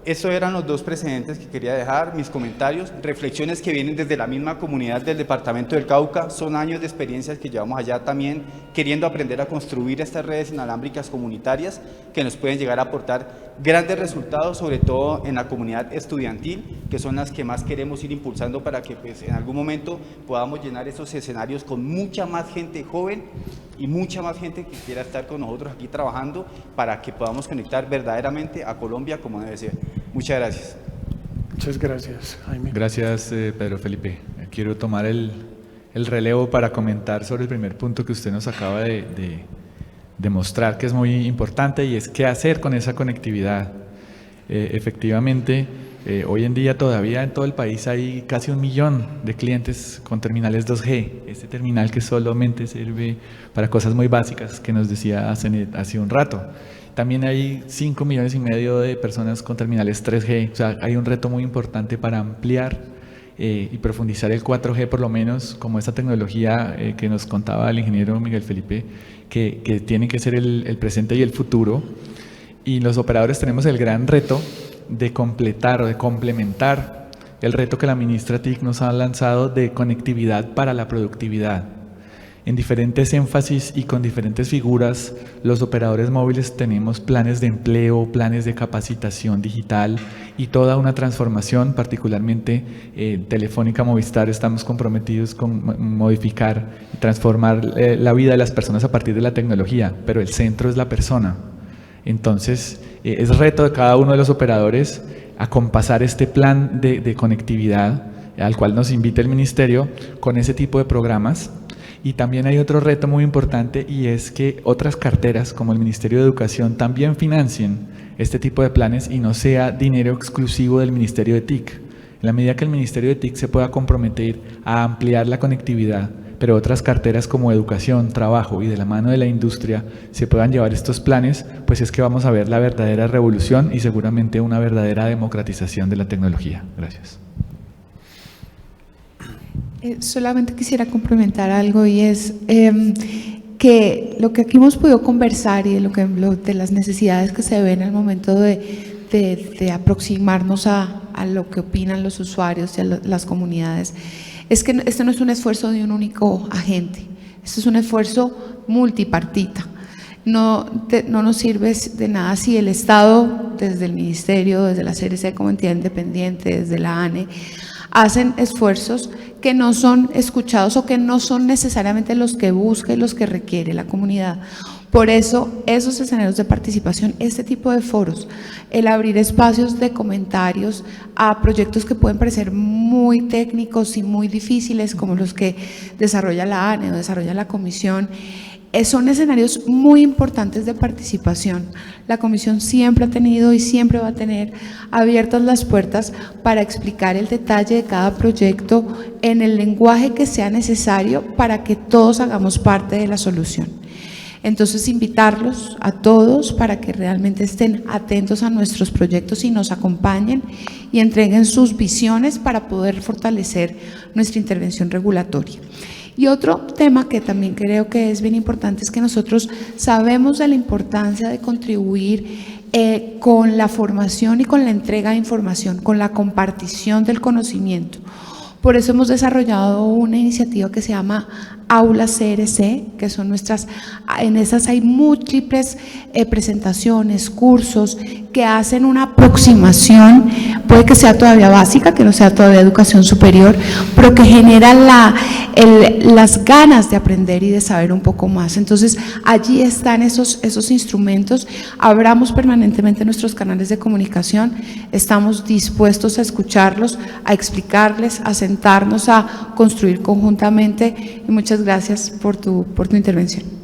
Esos eran los dos precedentes que quería dejar, mis comentarios, reflexiones que vienen desde la misma comunidad del departamento del Cauca, son años de experiencias que llevamos allá también, queriendo aprender a construir estas redes inalámbricas comunitarias que nos pueden llegar a aportar grandes resultados, sobre todo en la comunidad estudiantil, que son las que más queremos ir impulsando para que pues, en algún momento podamos llenar esos escenarios con mucha más gente joven y mucha más gente que quiera estar con nosotros aquí trabajando para que podamos conectar verdaderamente a Colombia como debe ser. Muchas gracias. Muchas gracias, Jaime. Gracias, Pedro Felipe. Quiero tomar el relevo para comentar sobre el primer punto que usted nos acaba de mostrar, que es muy importante, y es qué hacer con esa conectividad. Efectivamente, hoy en día todavía en todo el país hay casi 1 millón de clientes con terminales 2G, este terminal que solamente sirve para cosas muy básicas que nos decía hace un rato. También hay 5,5 millones de personas con terminales 3G, o sea, hay un reto muy importante para ampliar y profundizar el 4G por lo menos, como esta tecnología que nos contaba el ingeniero Miguel Felipe, que tiene que ser el presente y el futuro. Y los operadores tenemos el gran reto de completar o de complementar el reto que la ministra TIC nos ha lanzado de conectividad para la productividad. En diferentes énfasis y con diferentes figuras, los operadores móviles tenemos planes de empleo, planes de capacitación digital y toda una transformación, particularmente Telefónica Movistar, estamos comprometidos con modificar y transformar la vida de las personas a partir de la tecnología, pero el centro es la persona. Entonces, es reto de cada uno de los operadores acompasar este plan de conectividad al cual nos invita el Ministerio con ese tipo de programas. Y también hay otro reto muy importante, y es que otras carteras como el Ministerio de Educación también financien este tipo de planes y no sea dinero exclusivo del Ministerio de TIC. En la medida que el Ministerio de TIC se pueda comprometer a ampliar la conectividad, pero otras carteras como educación, trabajo y de la mano de la industria se puedan llevar estos planes, pues es que vamos a ver la verdadera revolución y seguramente una verdadera democratización de la tecnología. Gracias. Solamente quisiera complementar algo, y es que lo que aquí hemos podido conversar y de las necesidades que se ven en el momento de aproximarnos a lo que opinan los usuarios y a las comunidades, es que este no es un esfuerzo de un único agente, este es un esfuerzo multipartita. No nos sirve de nada si el Estado, desde el Ministerio, desde la CRC como entidad independiente, desde la ANE, hacen esfuerzos que no son escuchados o que no son necesariamente los que busca y los que requiere la comunidad. Por eso, esos escenarios de participación, este tipo de foros, el abrir espacios de comentarios a proyectos que pueden parecer muy técnicos y muy difíciles, como los que desarrolla la ANE o desarrolla la Comisión, son escenarios muy importantes de participación. La Comisión siempre ha tenido y siempre va a tener abiertas las puertas para explicar el detalle de cada proyecto en el lenguaje que sea necesario para que todos hagamos parte de la solución. Entonces, invitarlos a todos para que realmente estén atentos a nuestros proyectos y nos acompañen y entreguen sus visiones para poder fortalecer nuestra intervención regulatoria. Y otro tema que también creo que es bien importante es que nosotros sabemos de la importancia de contribuir con la formación y con la entrega de información, con la compartición del conocimiento. Por eso hemos desarrollado una iniciativa que se llama Aulas CRC, que son en esas hay múltiples presentaciones, cursos que hacen una aproximación, puede que sea todavía básica, que no sea todavía educación superior, pero que genera las ganas de aprender y de saber un poco más. Entonces, allí están esos instrumentos. Abramos permanentemente nuestros canales de comunicación, estamos dispuestos a escucharlos, a explicarles, a sentarnos, a construir conjuntamente, y muchas gracias por tu intervención.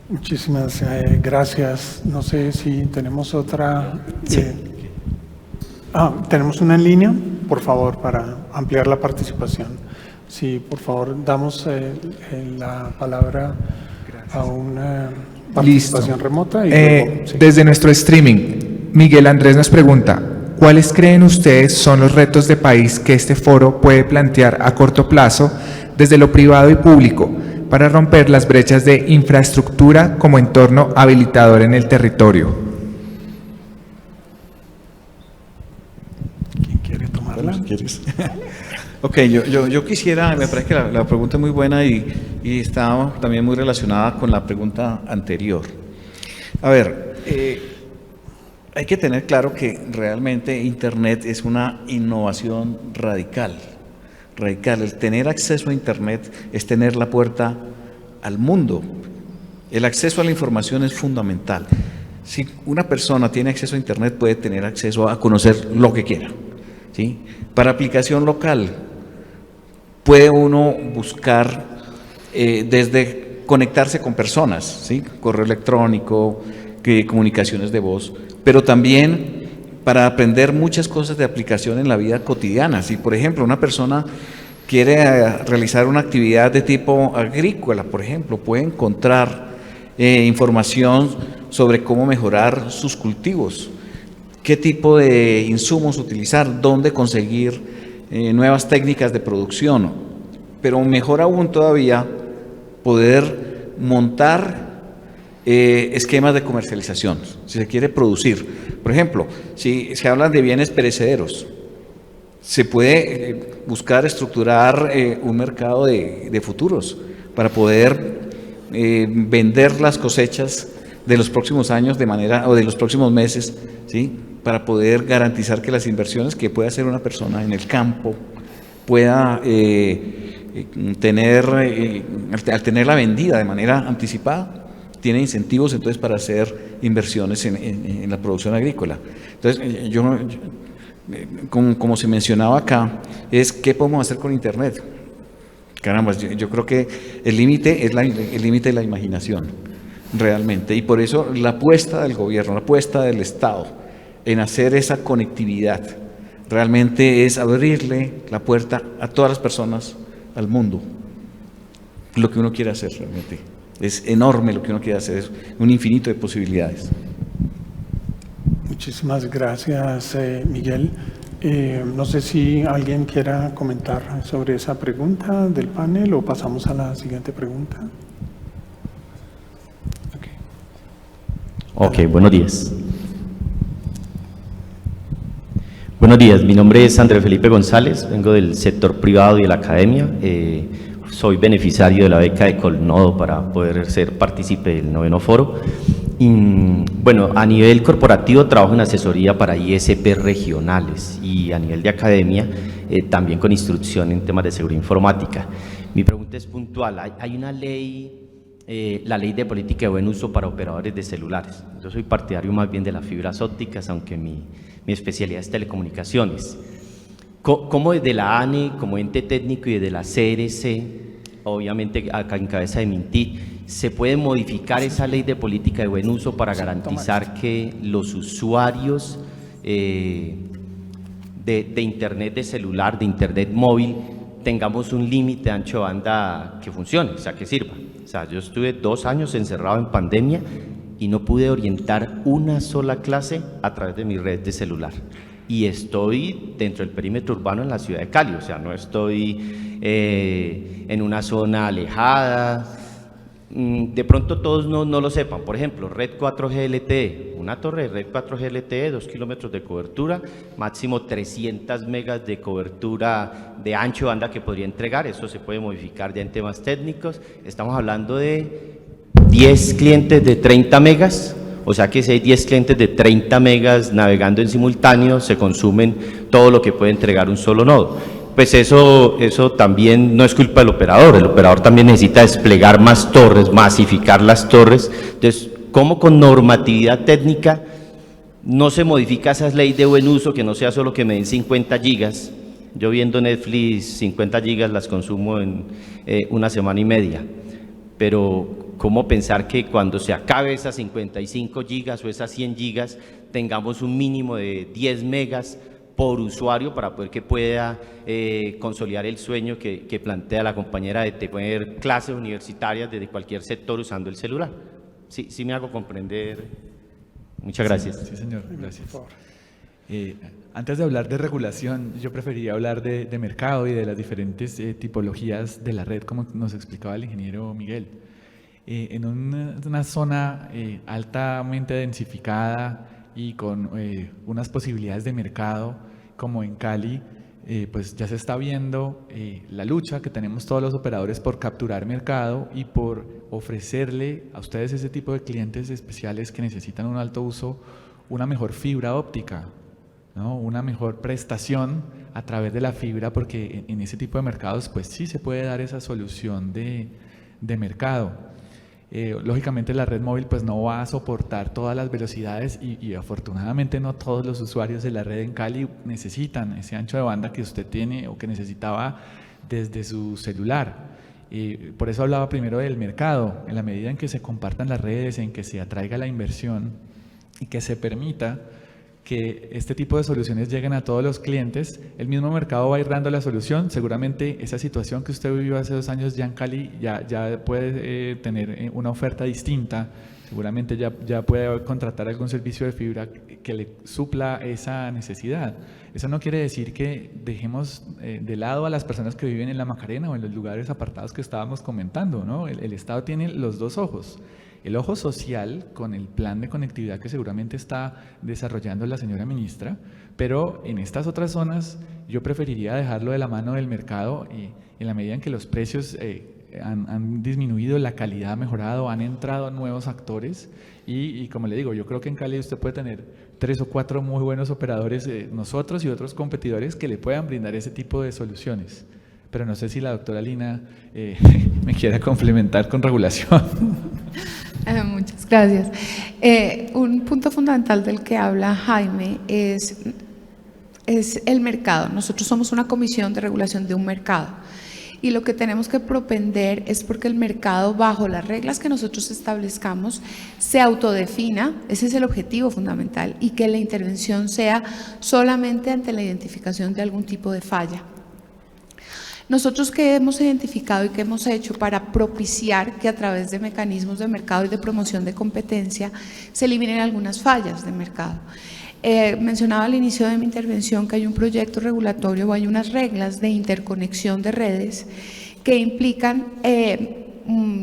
Muchísimas gracias. No sé si tenemos otra. Tenemos una en línea, por favor, para ampliar la participación. Sí, por favor, damos la palabra a una participación remota. Y luego, sí. Desde nuestro streaming, Miguel Andrés nos pregunta: ¿cuáles creen ustedes son los retos de país que este foro puede plantear a corto plazo desde lo privado y público para romper las brechas de infraestructura como entorno habilitador en el territorio? ¿Quién quiere tomarla? ¿Quieres? Ok, yo quisiera, me parece que la pregunta es muy buena y está también muy relacionada con la pregunta anterior. A ver, hay que tener claro que realmente Internet es una innovación radical. El tener acceso a Internet es tener la puerta al mundo. El acceso a la información es fundamental. Si una persona tiene acceso a Internet, puede tener acceso a conocer lo que quiera, ¿sí? Para aplicación local, puede uno buscar desde conectarse con personas, ¿sí? Correo electrónico, comunicaciones de voz, pero también para aprender muchas cosas de aplicación en la vida cotidiana. Si, por ejemplo, una persona quiere realizar una actividad de tipo agrícola, por ejemplo, puede encontrar información sobre cómo mejorar sus cultivos, qué tipo de insumos utilizar, dónde conseguir nuevas técnicas de producción, pero mejor aún todavía, poder montar esquemas de comercialización, si se quiere producir. Por ejemplo, si se habla de bienes perecederos, se puede buscar estructurar un mercado de futuros para poder vender las cosechas de los próximos años o de los próximos meses, ¿sí? Para poder garantizar que las inversiones que pueda hacer una persona en el campo pueda al tenerla vendida de manera anticipada, tiene incentivos entonces para hacer inversiones en la producción agrícola. Entonces, como se mencionaba acá, es qué podemos hacer con Internet. Caramba, yo creo que el límite es el límite de la imaginación, realmente, y por eso la apuesta del gobierno, la apuesta del Estado en hacer esa conectividad, realmente es abrirle la puerta a todas las personas, al mundo, lo que uno quiere hacer realmente. Es enorme lo que uno quiere hacer, es un infinito de posibilidades. Muchísimas gracias, Miguel. No sé si alguien quiera comentar sobre esa pregunta del panel o pasamos a la siguiente pregunta. Ok, buenos días. Buenos días, mi nombre es Andrés Felipe González, vengo del sector privado y de la academia. Soy beneficiario de la beca de Colnodo para poder ser partícipe del 9º foro. Bueno, a nivel corporativo trabajo en asesoría para ISP regionales y a nivel de academia también con instrucción en temas de seguridad informática. Mi pregunta es puntual. Hay una ley, la ley de política de buen uso para operadores de celulares. Yo soy partidario más bien de las fibras ópticas, aunque mi especialidad es telecomunicaciones. ¿Cómo desde la ANE, como ente técnico y desde la CRC, obviamente acá en cabeza de Minty, se puede modificar esa ley de política de buen uso para garantizar que los usuarios de Internet de celular, de Internet móvil, tengamos un límite de ancho de banda que funcione, o sea, que sirva? O sea, yo estuve 2 años encerrado en pandemia y no pude orientar una sola clase a través de mi red de celular. Y estoy dentro del perímetro urbano en la ciudad de Cali, o sea, no estoy en una zona alejada. De pronto todos no lo sepan. Por ejemplo, red 4G LTE, una torre de red 4G LTE, 2 kilómetros de cobertura, máximo 300 megas de cobertura de ancho de banda que podría entregar. Eso se puede modificar ya en temas técnicos. Estamos hablando de 10 clientes de 30 megas, o sea que si hay 10 clientes de 30 megas navegando en simultáneo, se consumen todo lo que puede entregar un solo nodo. Pues eso también no es culpa del operador, el operador también necesita desplegar más torres, masificar las torres. Entonces, ¿cómo con normatividad técnica no se modifica esa ley de buen uso, que no sea solo que me den 50 gigas? Yo viendo Netflix, 50 gigas las consumo en 1 semana y media, pero ¿cómo pensar que cuando se acabe esas 55 gigas o esas 100 gigas tengamos un mínimo de 10 megas por usuario para poder que pueda consolidar el sueño que plantea la compañera de tener clases universitarias desde cualquier sector usando el celular? Sí me hago comprender. Muchas gracias. Sí, señor, gracias. Antes de hablar de regulación, yo preferiría hablar de mercado y de las diferentes tipologías de la red, como nos explicaba el ingeniero Miguel. En una zona altamente densificada y con unas posibilidades de mercado como en Cali, pues ya se está viendo la lucha que tenemos todos los operadores por capturar mercado y por ofrecerle a ustedes ese tipo de clientes especiales que necesitan un alto uso, una mejor fibra óptica, ¿no? Una mejor prestación a través de la fibra, porque en ese tipo de mercados pues sí se puede dar esa solución de mercado. Lógicamente la red móvil pues no va a soportar todas las velocidades y afortunadamente no todos los usuarios de la red en Cali necesitan ese ancho de banda que usted tiene o que necesitaba desde su celular. Por eso hablaba primero del mercado. En la medida en que se compartan las redes, en que se atraiga la inversión y que se permita que este tipo de soluciones lleguen a todos los clientes, el mismo mercado va a ir dando la solución. Seguramente esa situación que usted vivió hace 2 años ya en Cali ya puede tener una oferta distinta, seguramente ya puede contratar algún servicio de fibra que le supla esa necesidad. Eso no quiere decir que dejemos de lado a las personas que viven en la Macarena o en los lugares apartados que estábamos comentando, ¿no? El Estado tiene los 2 ojos. El ojo social con el plan de conectividad que seguramente está desarrollando la señora ministra, pero en estas otras zonas yo preferiría dejarlo de la mano del mercado en la medida en que los precios han disminuido, la calidad ha mejorado, han entrado nuevos actores y como le digo, yo creo que en Cali usted puede tener 3 o 4 muy buenos operadores, nosotros y otros competidores que le puedan brindar ese tipo de soluciones. Pero no sé si la doctora Lina me quiera complementar con regulación. Muchas gracias. Un punto fundamental del que habla Jaime es el mercado. Nosotros somos una comisión de regulación de un mercado y lo que tenemos que propender es porque el mercado, bajo las reglas que nosotros establezcamos, se autodefina, ese es el objetivo fundamental, y que la intervención sea solamente ante la identificación de algún tipo de falla. Nosotros que hemos identificado y que hemos hecho para propiciar que a través de mecanismos de mercado y de promoción de competencia se eliminen algunas fallas de mercado. Mencionaba al inicio de mi intervención que hay un proyecto regulatorio o hay unas reglas de interconexión de redes que implican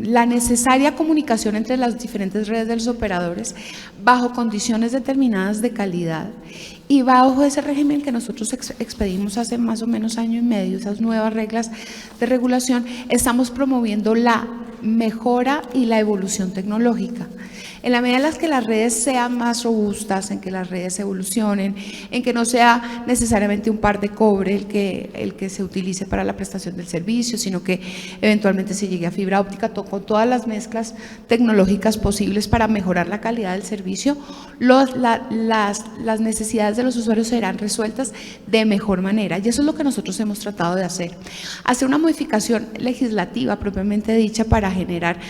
la necesaria comunicación entre las diferentes redes de los operadores bajo condiciones determinadas de calidad. Y bajo ese régimen que nosotros expedimos hace más o menos año y medio, esas nuevas reglas de regulación, estamos promoviendo la mejora y la evolución tecnológica. En la medida en las que las redes sean más robustas, en que las redes evolucionen, en que no sea necesariamente un par de cobre el que se utilice para la prestación del servicio, sino que eventualmente se llegue a fibra óptica con todas las mezclas tecnológicas posibles para mejorar la calidad del servicio, las necesidades de los usuarios serán resueltas de mejor manera, y eso es lo que nosotros hemos tratado de hacer. Hacer una modificación legislativa propiamente dicha para generar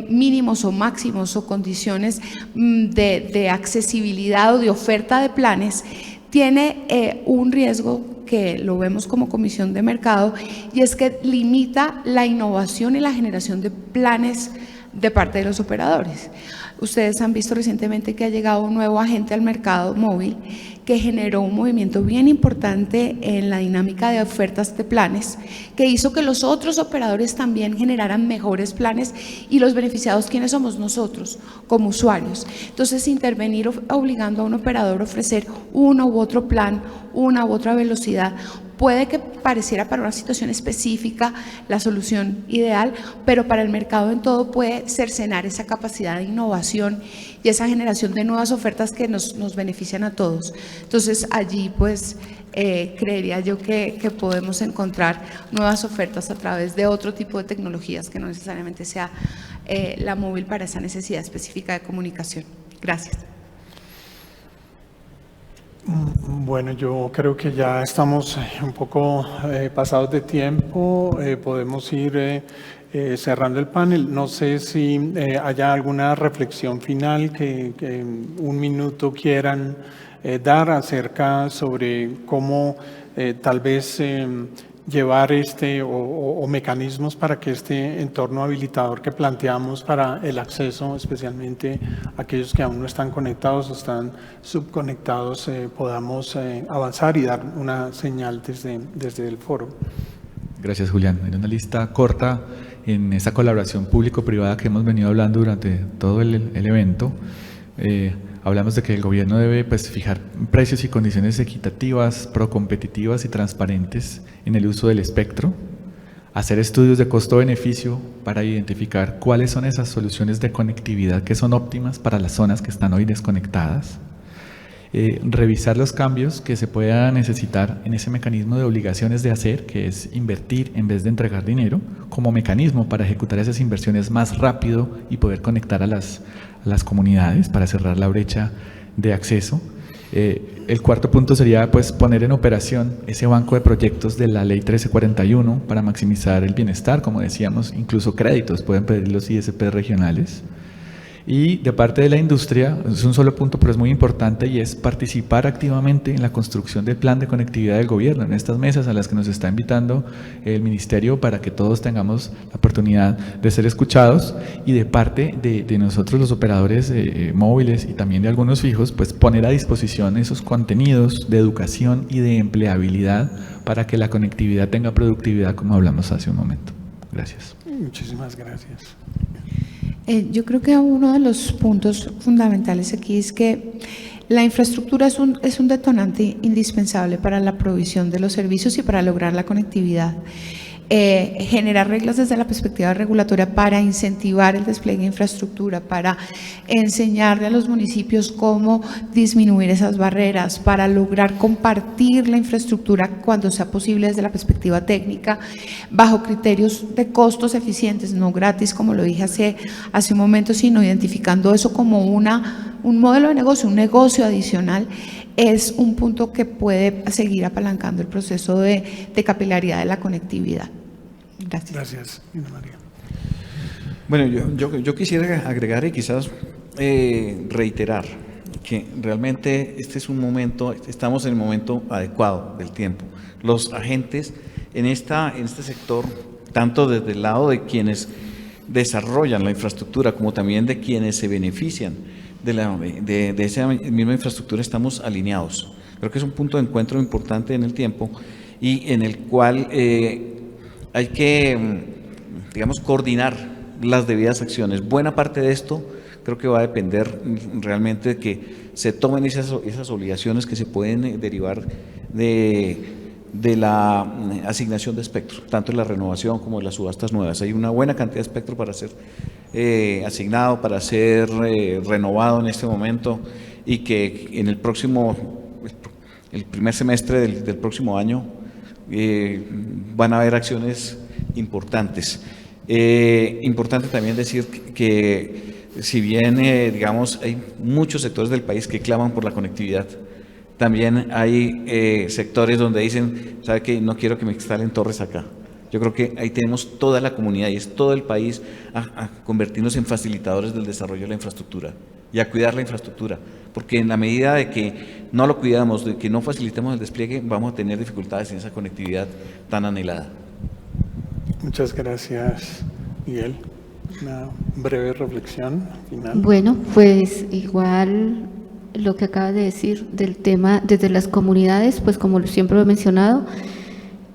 mínimos o máximos o condiciones de accesibilidad o de oferta de planes, tiene un riesgo que lo vemos como comisión de mercado, y es que limita la innovación y la generación de planes de parte de los operadores. Ustedes han visto recientemente que ha llegado un nuevo agente al mercado móvil que generó un movimiento bien importante en la dinámica de ofertas de planes, que hizo que los otros operadores también generaran mejores planes, y los beneficiados, ¿quiénes somos? Nosotros, como usuarios. Entonces, intervenir obligando a un operador a ofrecer uno u otro plan, una u otra velocidad, puede que pareciera para una situación específica la solución ideal, pero para el mercado en todo puede cercenar esa capacidad de innovación y esa generación de nuevas ofertas que nos benefician a todos. Entonces, allí pues creería yo que podemos encontrar nuevas ofertas a través de otro tipo de tecnologías que no necesariamente sea la móvil para esa necesidad específica de comunicación. Gracias. Bueno, yo creo que ya estamos un poco pasados de tiempo, podemos ir cerrando el panel. No sé si haya alguna reflexión final que un minuto quieran dar acerca sobre cómo tal vez llevar o mecanismos para que este entorno habilitador que planteamos para el acceso, especialmente aquellos que aún no están conectados o están subconectados, podamos avanzar y dar una señal desde el foro. Gracias, Julián. En una lista corta, en esa colaboración público-privada que hemos venido hablando durante todo el evento, hablamos de que el gobierno debe fijar precios y condiciones equitativas, procompetitivas y transparentes en el uso del espectro, hacer estudios de costo-beneficio para identificar cuáles son esas soluciones de conectividad que son óptimas para las zonas que están hoy desconectadas, revisar los cambios que se pueda necesitar en ese mecanismo de obligaciones de hacer, que es invertir en vez de entregar dinero, como mecanismo para ejecutar esas inversiones más rápido y poder conectar a las comunidades para cerrar la brecha de acceso. El cuarto punto sería poner en operación ese banco de proyectos de la ley 1341 para maximizar el bienestar, como decíamos, incluso créditos pueden pedir los ISP regionales. Y de parte de la industria, es un solo punto pero es muy importante, y es participar activamente en la construcción del plan de conectividad del gobierno, en estas mesas a las que nos está invitando el ministerio para que todos tengamos la oportunidad de ser escuchados, y de parte de nosotros los operadores móviles y también de algunos fijos, poner a disposición esos contenidos de educación y de empleabilidad para que la conectividad tenga productividad, como hablamos hace un momento. Gracias. Muchísimas gracias. Yo creo que uno de los puntos fundamentales aquí es que la infraestructura es un detonante indispensable para la provisión de los servicios y para lograr la conectividad. generar reglas desde la perspectiva regulatoria para incentivar el despliegue de infraestructura, para enseñarle a los municipios cómo disminuir esas barreras, para lograr compartir la infraestructura cuando sea posible desde la perspectiva técnica, bajo criterios de costos eficientes, no gratis, como lo dije hace un momento, sino identificando eso como un modelo de negocio, un negocio adicional, es un punto que puede seguir apalancando el proceso de capilaridad de la conectividad. Gracias. Gracias, Lina María. Bueno, yo quisiera agregar y quizás reiterar que realmente este es un momento, estamos en el momento adecuado del tiempo. Los agentes en este sector, tanto desde el lado de quienes desarrollan la infraestructura como también de quienes se benefician de esa misma infraestructura, estamos alineados. Creo que es un punto de encuentro importante en el tiempo y en el cual hay que, digamos, coordinar las debidas acciones. Buena parte de esto creo que va a depender realmente de que se tomen esas obligaciones que se pueden derivar de la asignación de espectro, tanto en la renovación como en las subastas nuevas. Hay una buena cantidad de espectro para ser asignado, para ser renovado en este momento, y que en el primer semestre del próximo año van a haber acciones importantes. Importante también decir que si bien, digamos, hay muchos sectores del país que claman por la conectividad, también hay sectores donde dicen, ¿sabe qué? No quiero que me instalen torres acá. Yo creo que ahí tenemos toda la comunidad y es todo el país a convertirnos en facilitadores del desarrollo de la infraestructura y a cuidar la infraestructura, porque en la medida de que no lo cuidamos, de que no facilitemos el despliegue, vamos a tener dificultades en esa conectividad tan anhelada. Muchas gracias, Miguel. Una breve reflexión final. Bueno, pues igual lo que acabas de decir del tema desde las comunidades, pues como siempre lo he mencionado,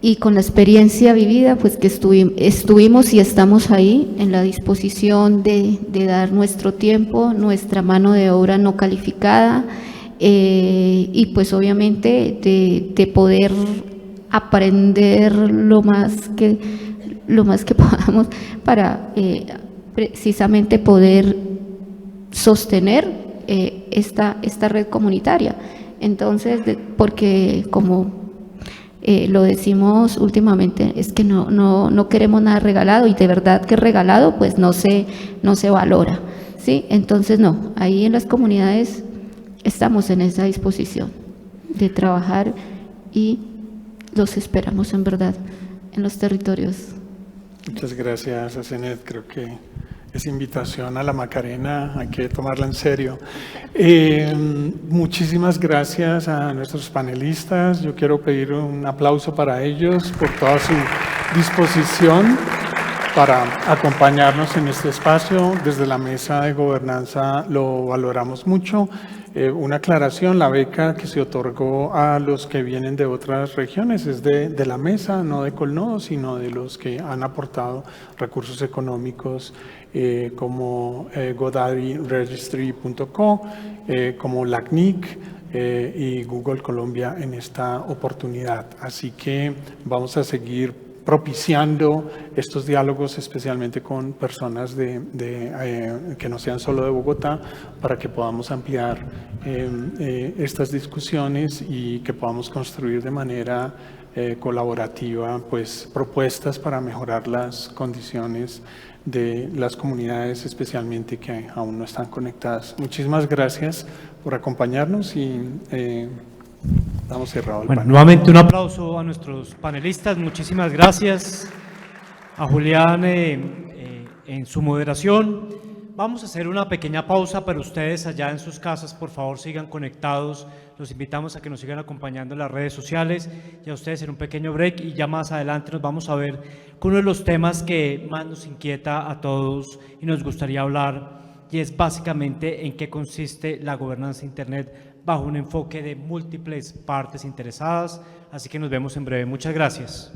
y con la experiencia vivida, pues que estuvimos y estamos ahí en la disposición de dar nuestro tiempo, nuestra mano de obra no calificada, y pues obviamente de poder aprender lo más que podamos para precisamente poder sostener esta red comunitaria. Entonces, porque como lo decimos últimamente, es que no queremos nada regalado, y de verdad que regalado pues no se valora, ¿sí? Entonces no, ahí en las comunidades estamos en esa disposición de trabajar y los esperamos en verdad en los territorios. Muchas gracias, Asenet. Creo que esa invitación a la Macarena hay que tomarla en serio. Muchísimas gracias a nuestros panelistas. Yo quiero pedir un aplauso para ellos por toda su disposición para acompañarnos en este espacio. Desde la Mesa de Gobernanza lo valoramos mucho. Una aclaración, la beca que se otorgó a los que vienen de otras regiones es de la Mesa, no de Colnodo, sino de los que han aportado recursos económicos como GoDaddyRegistry.co, como LACNIC y Google Colombia en esta oportunidad. Así que vamos a seguir propiciando estos diálogos, especialmente con personas que no sean solo de Bogotá, para que podamos ampliar estas discusiones y que podamos construir de manera colaborativa pues, propuestas para mejorar las condiciones de las comunidades, especialmente que aún no están conectadas. Muchísimas gracias por acompañarnos y damos cerrado el Bueno, panel. nuevamente un aplauso a nuestros panelistas. Muchísimas gracias a Julián en su moderación. Vamos a hacer una pequeña pausa, pero ustedes allá en sus casas, por favor, sigan conectados. Los invitamos a que nos sigan acompañando en las redes sociales y a ustedes en un pequeño break, y ya más adelante nos vamos a ver con uno de los temas que más nos inquieta a todos y nos gustaría hablar, y es básicamente en qué consiste la gobernanza de Internet bajo un enfoque de múltiples partes interesadas. Así que nos vemos en breve. Muchas gracias.